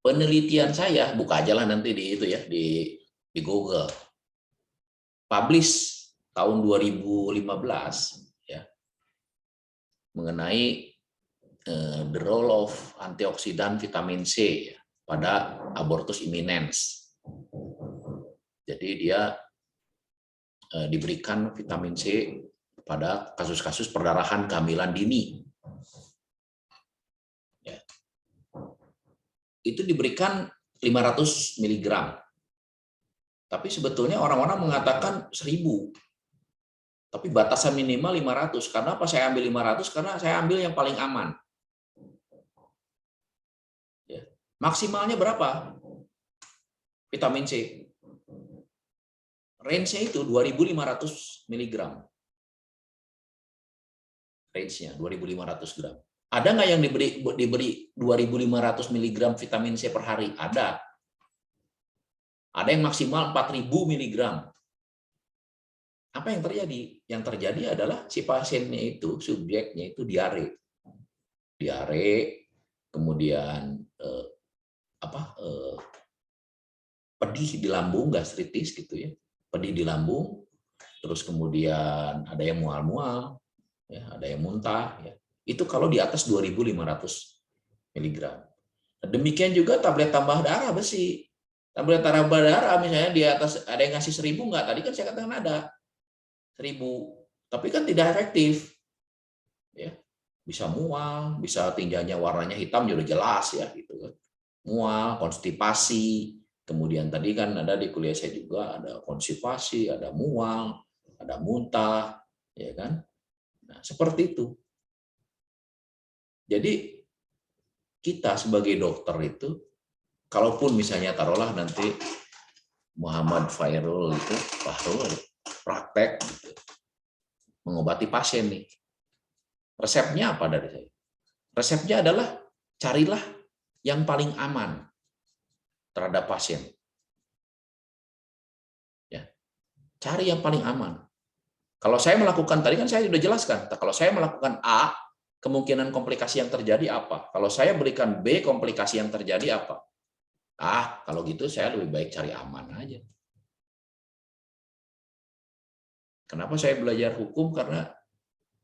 Penelitian saya, buka aja lah nanti di itu ya, di Google. Publish tahun 2015 ya. Mengenai the role of antioksidan vitamin C ya, pada abortus imminens. Jadi dia diberikan vitamin C pada kasus-kasus perdarahan kehamilan dini. Ya. Itu diberikan 500 mg. Tapi sebetulnya orang-orang mengatakan 1000. Tapi batasan minimal 500. Karena apa saya ambil 500? Karena saya ambil yang paling aman. Ya. Maksimalnya berapa? Vitamin C. Range-nya itu 2.500 mg. Range-nya 2.500 gram. Ada nggak yang diberi 2.500 mg vitamin C per hari? Ada. Ada yang maksimal 4.000 mg. Apa yang terjadi? Yang terjadi adalah si pasiennya itu, subjeknya itu diare. Diare, kemudian pedih di lambung, gastritis gitu ya. Pedih di lambung, terus kemudian ada yang mual-mual, ya, ada yang muntah. Ya. Itu kalau di atas 2.500 mg. Demikian juga tablet tambah darah besi. Tablet tambah darah misalnya di atas, ada yang ngasih 1.000 nggak? Tadi kan saya katakan ada 1.000, tapi kan tidak efektif. Ya. Bisa mual, bisa tinjanya warnanya hitam, sudah jelas ya gitu kan. mual, konstipasi, kemudian tadi kan ada di kuliah saya juga ada konstipasi, ada mual, ada muntah, ya kan? Nah, seperti itu. Jadi kita sebagai dokter itu, kalaupun misalnya taruhlah nanti Muhammad Fahrul praktek gitu, mengobati pasien nih. Resepnya apa dari saya? Resepnya adalah carilah yang paling aman terhadap pasien. Ya. Cari yang paling aman. Kalau saya melakukan, tadi kan saya sudah jelaskan, kalau saya melakukan A, kemungkinan komplikasi yang terjadi apa? Kalau saya berikan B, komplikasi yang terjadi apa? Kalau gitu saya lebih baik cari aman aja. Kenapa saya belajar hukum? Karena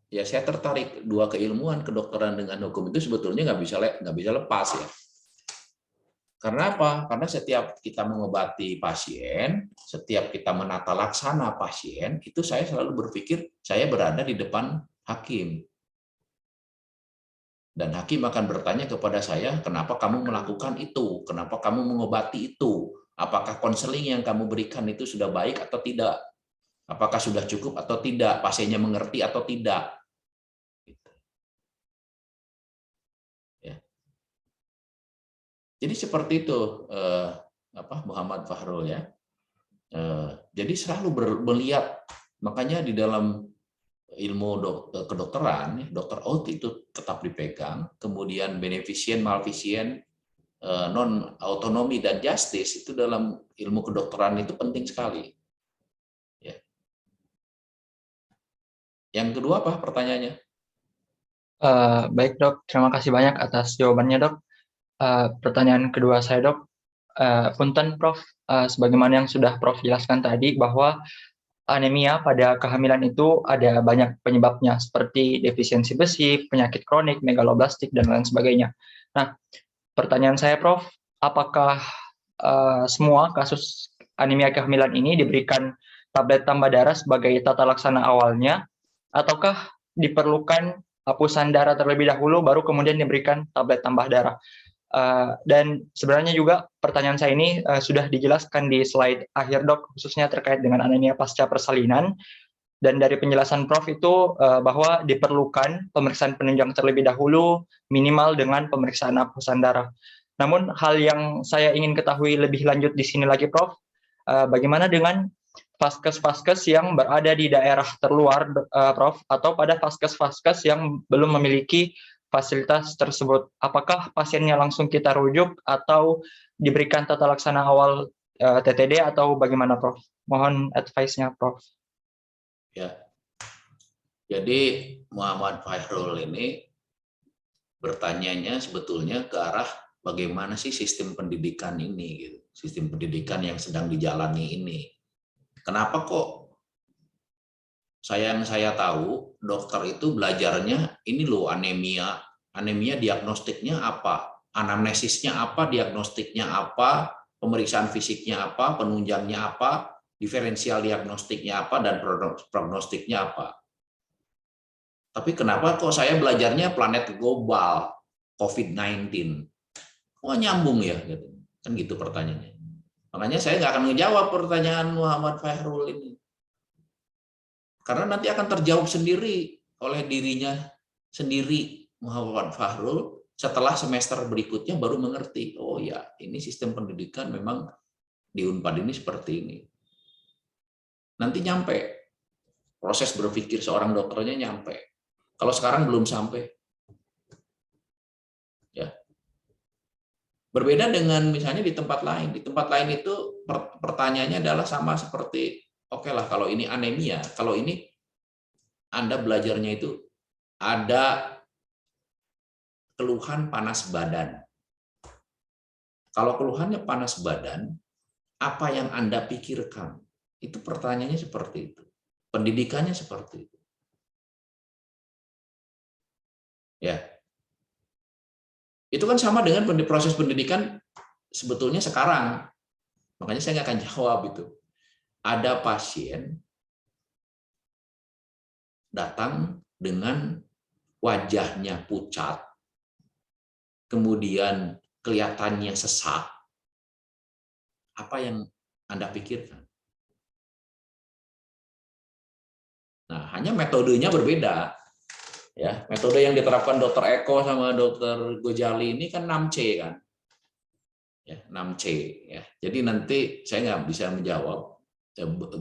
ya saya tertarik dua keilmuan, kedokteran dengan hukum itu sebetulnya nggak bisa lepas ya. Karena apa? Karena setiap kita mengobati pasien, setiap kita menata laksana pasien, itu saya selalu berpikir saya berada di depan hakim. Dan hakim akan bertanya kepada saya, kenapa kamu melakukan itu? Kenapa kamu mengobati itu? Apakah konseling yang kamu berikan itu sudah baik atau tidak? Apakah sudah cukup atau tidak? Pasiennya mengerti atau tidak? Ya. Jadi seperti itu, Muhammad Fahrul ya. Jadi selalu melihat, makanya di dalam ilmu kedokteran, dokter out itu tetap dipegang, kemudian beneficient, malficient, non autonomi dan justice itu dalam ilmu kedokteran itu penting sekali. Ya. Yang kedua apa pertanyaannya? Baik dok, terima kasih banyak atas jawabannya dok. Pertanyaan kedua saya dok, punten Prof, sebagaimana yang sudah Prof jelaskan tadi bahwa anemia pada kehamilan itu ada banyak penyebabnya seperti defisiensi besi, penyakit kronik, megaloblastik, dan lain sebagainya. Nah, pertanyaan saya Prof, apakah semua kasus anemia kehamilan ini diberikan tablet tambah darah sebagai tata laksana awalnya, ataukah diperlukan hapusan darah terlebih dahulu baru kemudian diberikan tablet tambah darah? Dan sebenarnya juga pertanyaan saya ini sudah dijelaskan di slide akhir dok, khususnya terkait dengan anemia pasca persalinan. Dan dari penjelasan Prof itu bahwa diperlukan pemeriksaan penunjang terlebih dahulu, minimal dengan pemeriksaan hapusan darah. Namun hal yang saya ingin ketahui lebih lanjut di sini lagi Prof, bagaimana dengan vaskes-vaskes yang berada di daerah terluar Prof, atau pada vaskes-vaskes yang belum memiliki fasilitas tersebut? Apakah pasiennya langsung kita rujuk atau diberikan tata laksana awal TTD atau bagaimana Prof? Mohon advice-nya Prof. Ya. Jadi Muhammad Fahrul ini bertanyanya sebetulnya ke arah bagaimana sih sistem pendidikan ini gitu. Sistem pendidikan yang sedang dijalani ini. Kenapa kok yang saya tahu dokter itu belajarnya ini loh anemia diagnostiknya apa, anamnesisnya apa, diagnostiknya apa, pemeriksaan fisiknya apa, penunjangnya apa, diferensial diagnostiknya apa, dan prognostiknya apa. Tapi kenapa kok saya belajarnya planet global COVID-19? Kok nyambung ya gitu. Kan gitu pertanyaannya. Makanya saya nggak akan menjawab pertanyaan Muhammad Fahrul ini. Karena nanti akan terjawab sendiri oleh dirinya sendiri Muhammad Fahrul setelah semester berikutnya baru mengerti, oh ya ini sistem pendidikan memang di Unpad ini seperti ini. Nanti nyampe, proses berpikir seorang dokternya nyampe. Kalau sekarang belum sampai. Ya. Berbeda dengan misalnya di tempat lain. Di tempat lain itu pertanyaannya adalah sama seperti oke lah, kalau ini anemia, kalau ini Anda belajarnya itu ada keluhan panas badan. Kalau keluhannya panas badan, apa yang Anda pikirkan? Itu pertanyaannya seperti itu. Pendidikannya seperti itu. Ya. Itu kan sama dengan proses pendidikan sebetulnya sekarang. Makanya saya nggak akan jawab itu. Ada pasien datang dengan wajahnya pucat, kemudian kelihatannya sesak, apa yang Anda pikirkan? Nah, hanya metodenya berbeda. Ya, metode yang diterapkan Dr. Eko sama Dr. Gojali ini kan 6C kan. Ya, 6C ya. Jadi nanti saya nggak bisa menjawab,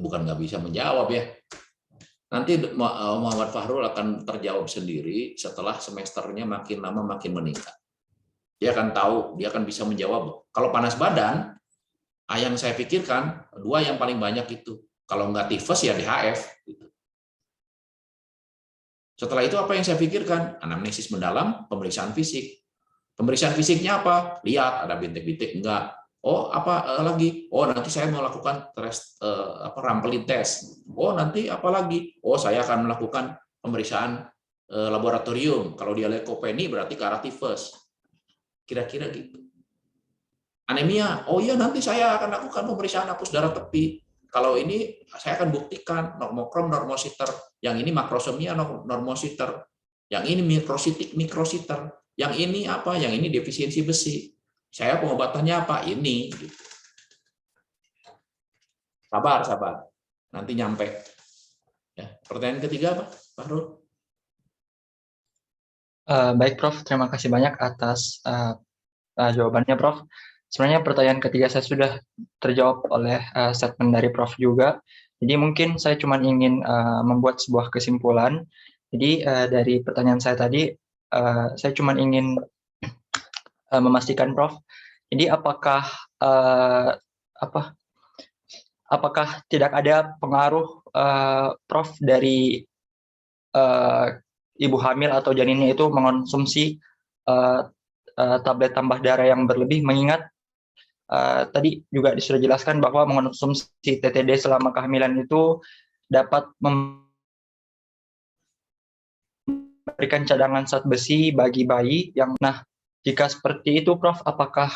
bukan nggak bisa menjawab ya. Nanti Muhammad Fahrul akan terjawab sendiri setelah semesternya makin lama makin meningkat. Dia akan tahu, dia akan bisa menjawab. Kalau panas badan, yang saya pikirkan 2 yang paling banyak itu. Kalau nggak tifus ya DHF. Gitu. Setelah itu apa yang saya pikirkan? Anamnesis mendalam, pemeriksaan fisik. Pemeriksaan fisiknya apa? Lihat ada bintik-bintik enggak. Oh, apa lagi? Oh, nanti saya mau lakukan Rampelin test. Oh, nanti apa lagi? Oh, saya akan melakukan pemeriksaan laboratorium. Kalau dia leukopenia berarti ke arah tifus. Kira-kira gitu. Anemia. Oh iya, nanti saya akan lakukan pemeriksaan hapus darah tepi. Kalau ini saya akan buktikan normokrom, normositer. Yang ini makrosomia, normositer. Yang ini mikrositer. Yang ini apa? Yang ini defisiensi besi. Saya pengobatannya apa? Ini. Gitu. Sabar. Nanti nyampe. Ya. Pertanyaan ketiga, Pak Fahrul. Baik, Prof. Terima kasih banyak atas jawabannya, Prof. Sebenarnya pertanyaan ketiga saya sudah terjawab oleh statement dari Prof juga. Jadi mungkin saya cuma ingin membuat sebuah kesimpulan. Jadi dari pertanyaan saya tadi, saya cuma ingin memastikan, Prof. Jadi apakah tidak ada pengaruh, Prof, dari ibu hamil atau janinnya itu mengonsumsi tablet tambah darah yang berlebih, mengingat tadi juga sudah dijelaskan bahwa mengonsumsi TTD selama kehamilan itu dapat memberikan cadangan zat besi bagi bayi yang. Nah, jika seperti itu, Prof, apakah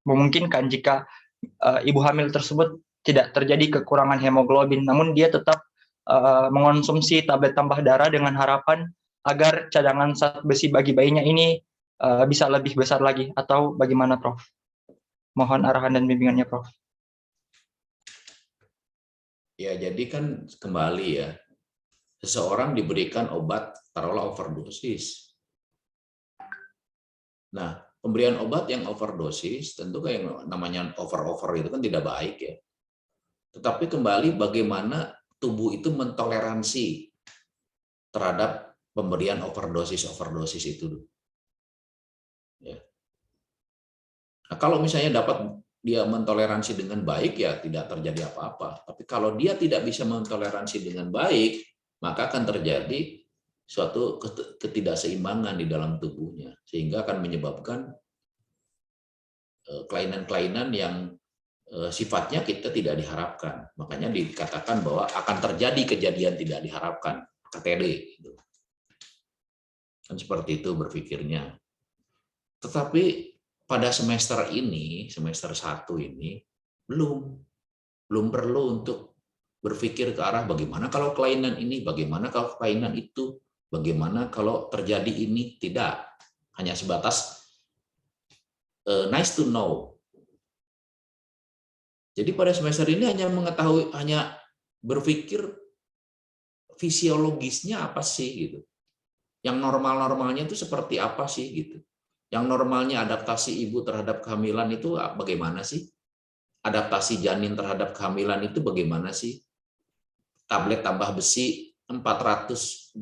memungkinkan jika ibu hamil tersebut tidak terjadi kekurangan hemoglobin, namun dia tetap mengonsumsi tablet tambah darah dengan harapan agar cadangan zat besi bagi bayinya ini bisa lebih besar lagi, atau bagaimana, Prof? Mohon arahan dan bimbingannya, Prof. Ya, jadi kan kembali ya, seseorang diberikan obat, taruhlah overdosis. Nah, pemberian obat yang overdosis, tentu kan yang namanya over itu kan tidak baik ya. Tetapi kembali bagaimana tubuh itu mentoleransi terhadap pemberian overdosis itu. Ya. Nah, kalau misalnya dapat dia mentoleransi dengan baik, ya tidak terjadi apa-apa. Tapi kalau dia tidak bisa mentoleransi dengan baik, maka akan terjadi suatu ketidakseimbangan di dalam tubuhnya, sehingga akan menyebabkan kelainan-kelainan yang sifatnya kita tidak diharapkan. Makanya dikatakan bahwa akan terjadi kejadian tidak diharapkan, KTD. Kan seperti itu berpikirnya. Tetapi pada semester ini, semester 1 ini, belum perlu untuk berpikir ke arah bagaimana kalau kelainan ini, bagaimana kalau kelainan itu, bagaimana kalau terjadi ini. Tidak. Hanya sebatas nice to know. Jadi pada semester ini hanya berpikir fisiologisnya apa sih gitu. Yang normal-normalnya itu seperti apa sih gitu. Yang normalnya adaptasi ibu terhadap kehamilan itu bagaimana sih? Adaptasi janin terhadap kehamilan itu bagaimana sih? Tablet tambah besi 400,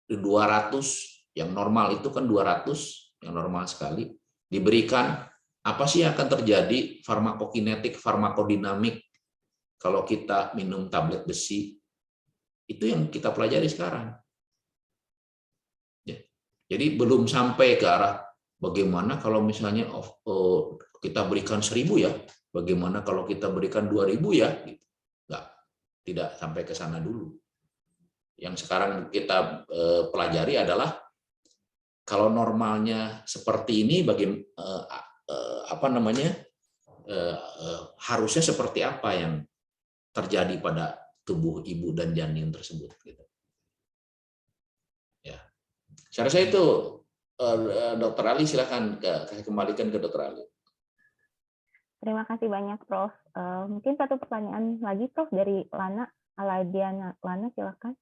200, yang normal itu kan 200, yang normal sekali. Diberikan, apa sih yang akan terjadi farmakokinetik, farmakodinamik kalau kita minum tablet besi? Itu yang kita pelajari sekarang. Jadi belum sampai ke arah bagaimana kalau misalnya kita berikan 1.000 ya, bagaimana kalau kita berikan 2.000 ya, gitu. Tidak sampai ke sana dulu. Yang sekarang kita pelajari adalah kalau normalnya seperti ini, harusnya seperti apa yang terjadi pada tubuh ibu dan janin tersebut. Gitu. Ya, saya rasa itu Dokter Ali silakan kembalikan ke Dokter Ali. Terima kasih banyak, Prof. Mungkin satu pertanyaan lagi, Prof, dari Lana. Aladiana. Lana, silakan.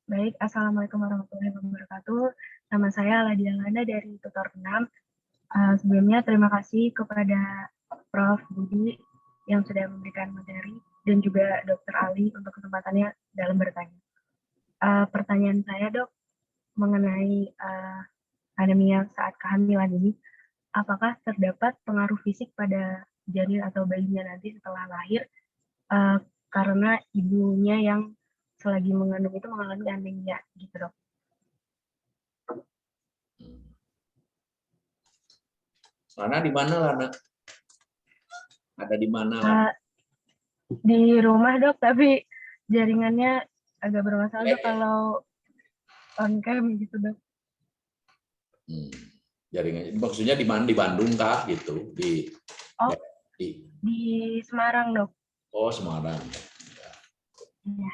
Baik, Assalamualaikum warahmatullahi wabarakatuh. Nama saya Aladiana Lana dari Tutor 6. Sebelumnya terima kasih kepada Prof. Budi yang sudah memberikan materi dan juga Dr. Ali untuk kesempatannya dalam bertanya. Pertanyaan saya, Dok, mengenai anemia saat kehamilan ini, apakah terdapat pengaruh fisik pada janin atau bayinya nanti setelah lahir karena ibunya yang selagi mengandung itu mengalami anemia, gitu, Dok? Lana di mana, Lana? Ada di mana, Lana? Di rumah, Dok, tapi jaringannya agak bermasalah, Dok, kalau on cam gitu, Dok. Jaringannya maksudnya di mana? Di Bandung kah gitu? Di Semarang, Dok. Oh, Semarang. Iya.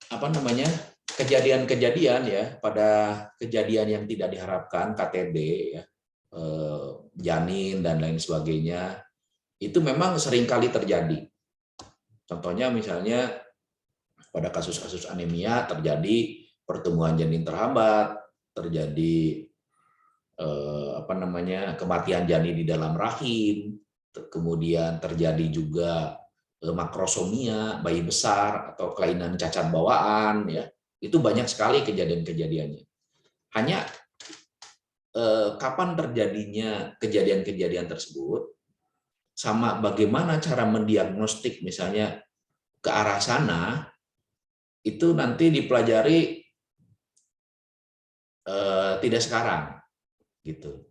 Apa namanya? Kejadian-kejadian ya, pada kejadian yang tidak diharapkan, KTD ya, janin dan lain sebagainya, itu memang seringkali terjadi. Contohnya misalnya pada kasus-kasus anemia terjadi pertumbuhan janin terhambat, terjadi kematian janin di dalam rahim, kemudian terjadi juga makrosomia, bayi besar atau kelainan cacat bawaan, ya itu banyak sekali kejadian-kejadiannya. Hanya kapan terjadinya kejadian-kejadian tersebut, sama bagaimana cara mendiagnostik misalnya ke arah sana, itu nanti dipelajari tidak sekarang, gitu.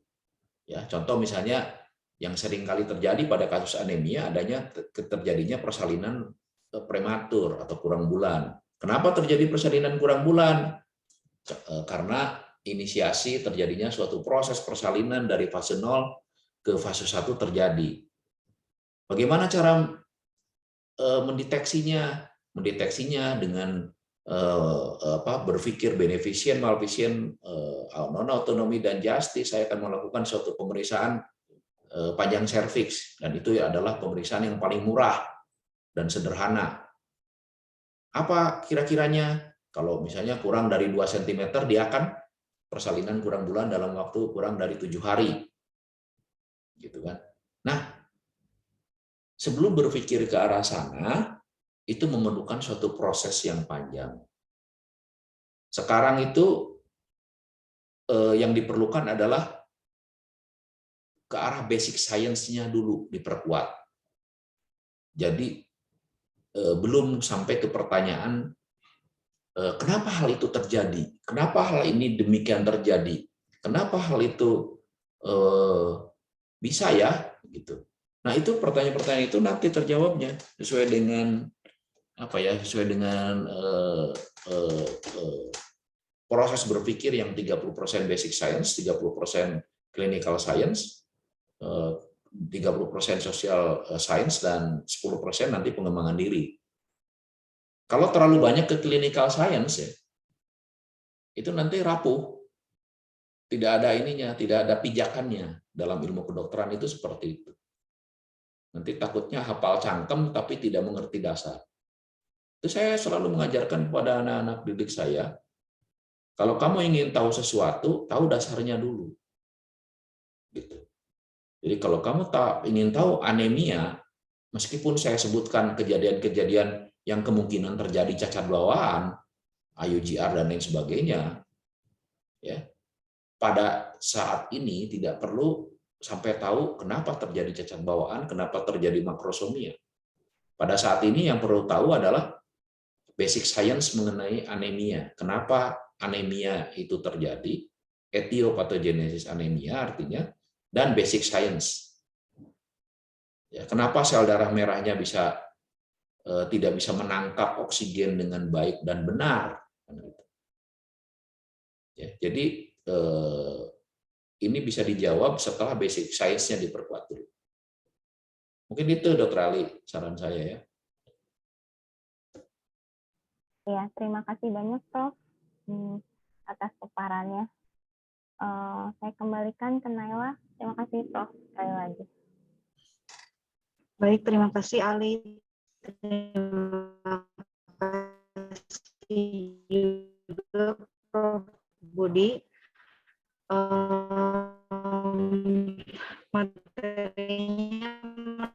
Ya, contoh misalnya yang sering kali terjadi pada kasus anemia adanya terjadinya persalinan prematur atau kurang bulan. Kenapa terjadi persalinan kurang bulan? Karena inisiasi terjadinya suatu proses persalinan dari fase 0 ke fase 1 terjadi. Bagaimana cara mendeteksinya? Mendeteksinya dengan berpikir beneficient, malficient, non-autonomy, dan justice. Saya akan melakukan suatu pemeriksaan panjang serviks, dan itu adalah pemeriksaan yang paling murah dan sederhana. Apa kira-kiranya? Kalau misalnya kurang dari 2 cm, dia akan persalinan kurang bulan dalam waktu kurang dari 7 hari. Gitu kan. Nah, sebelum berpikir ke arah sana, itu memerlukan suatu proses yang panjang. Sekarang itu yang diperlukan adalah ke arah basic science-nya dulu diperkuat. Jadi belum sampai ke pertanyaan kenapa hal itu terjadi, kenapa hal ini demikian terjadi, kenapa hal itu bisa ya, gitu. Nah itu pertanyaan-pertanyaan itu nanti terjawabnya sesuai dengan sesuai dengan proses berpikir yang 30% basic science, 30% clinical science, 30% social science, dan 10% nanti pengembangan diri. Kalau terlalu banyak ke clinical science, ya, itu nanti rapuh. Tidak ada ininya, tidak ada pijakannya. Dalam ilmu kedokteran itu seperti itu. Nanti takutnya hafal cangkem tapi tidak mengerti dasar. Itu saya selalu mengajarkan kepada anak-anak didik saya, kalau kamu ingin tahu sesuatu, tahu dasarnya dulu. Gitu. Jadi kalau kamu ingin tahu anemia, meskipun saya sebutkan kejadian-kejadian yang kemungkinan terjadi cacat bawaan, IUGR dan lain sebagainya, ya, pada saat ini tidak perlu sampai tahu kenapa terjadi cacat bawaan, kenapa terjadi makrosomia. Pada saat ini yang perlu tahu adalah basic science mengenai anemia. Kenapa anemia itu terjadi, etiopatogenesis anemia artinya, dan basic science. Ya, kenapa sel darah merahnya tidak bisa menangkap oksigen dengan baik dan benar. Ya, jadi ini bisa dijawab setelah basic science-nya diperkuat dulu. Mungkin itu Dr. Ali saran saya ya. Ya, terima kasih banyak Prof. atas paparannya. Saya kembalikan ke Naila. Terima kasih Prof. Sekali lagi. Baik, terima kasih Ali. Terima kasih juga Prof. Budi. Materinya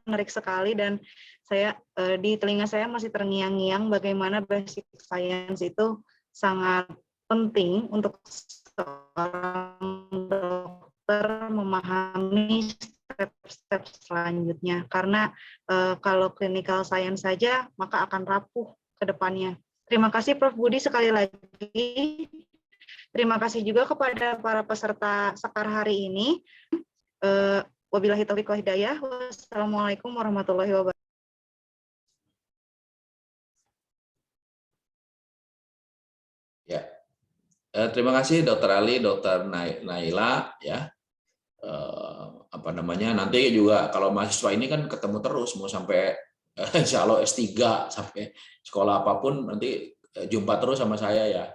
menarik sekali dan saya di telinga saya masih terngiang-ngiang bagaimana basic science itu sangat penting untuk seorang dokter memahami step-step selanjutnya, karena kalau clinical science saja maka akan rapuh ke depannya. Terima kasih Prof. Budi sekali lagi. Terima kasih juga kepada para peserta Sekar hari ini. Wabillahi taufiq wal hidayah. Wassalamualaikum warahmatullahi wabarakatuh. Ya, terima kasih Dr. Ali, Dr. Naila, ya. Apa namanya? Nanti juga kalau mahasiswa ini kan ketemu terus, mau sampai insya Allah S3 sampai sekolah apapun nanti jumpa terus sama saya ya.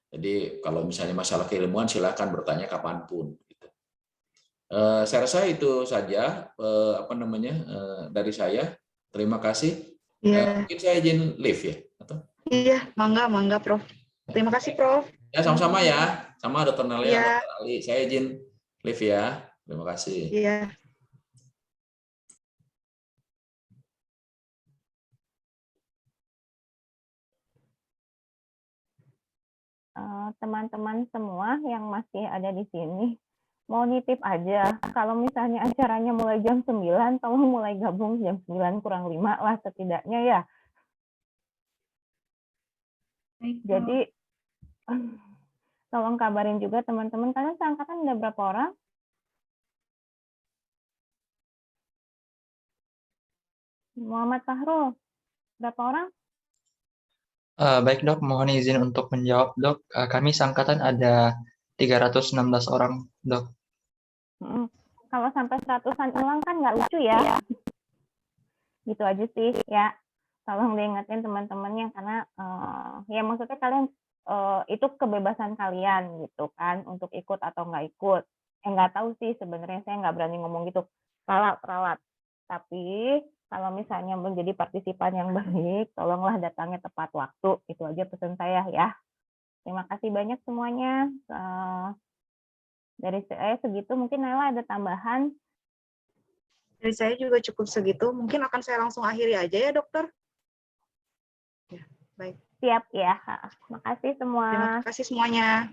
Jadi kalau misalnya masalah keilmuan silakan bertanya kapanpun. Gitu. Saya rasa itu saja dari saya. Terima kasih. Mungkin saya izin live ya, atau? Iya, mangga Prof. Terima kasih Prof. Ya sama-sama ya, sama Dr. Nalia, Iya. Dr. Ali. Saya izin live ya. Terima kasih. Iya. Teman-teman semua yang masih ada di sini, mau nitip aja, kalau misalnya acaranya mulai jam 9, tolong mulai gabung jam 9 kurang 5 lah setidaknya ya. Jadi, tolong kabarin juga teman-teman, kalian seangkatan ada berapa orang? Muhammad Fahrul, berapa orang? Baik dok, mohon izin untuk menjawab dok. Kami seangkatan ada 316 orang dok. Kalau sampai 100-an hilang kan nggak lucu ya. Gitu aja sih ya. Tolong diingetin teman-temannya karena ya maksudnya kalian itu kebebasan kalian gitu kan untuk ikut atau nggak ikut. Nggak tahu sih sebenarnya, saya nggak berani ngomong gitu. Ralat. Tapi kalau misalnya menjadi partisipan yang baik, tolonglah datangnya tepat waktu. Itu aja pesan saya ya. Terima kasih banyak semuanya. Dari saya segitu, mungkin Naila ada tambahan? Dari saya juga cukup segitu. Mungkin akan saya langsung akhiri aja ya, dokter. Ya, baik. Siap ya. Terima kasih semua. Terima kasih semuanya.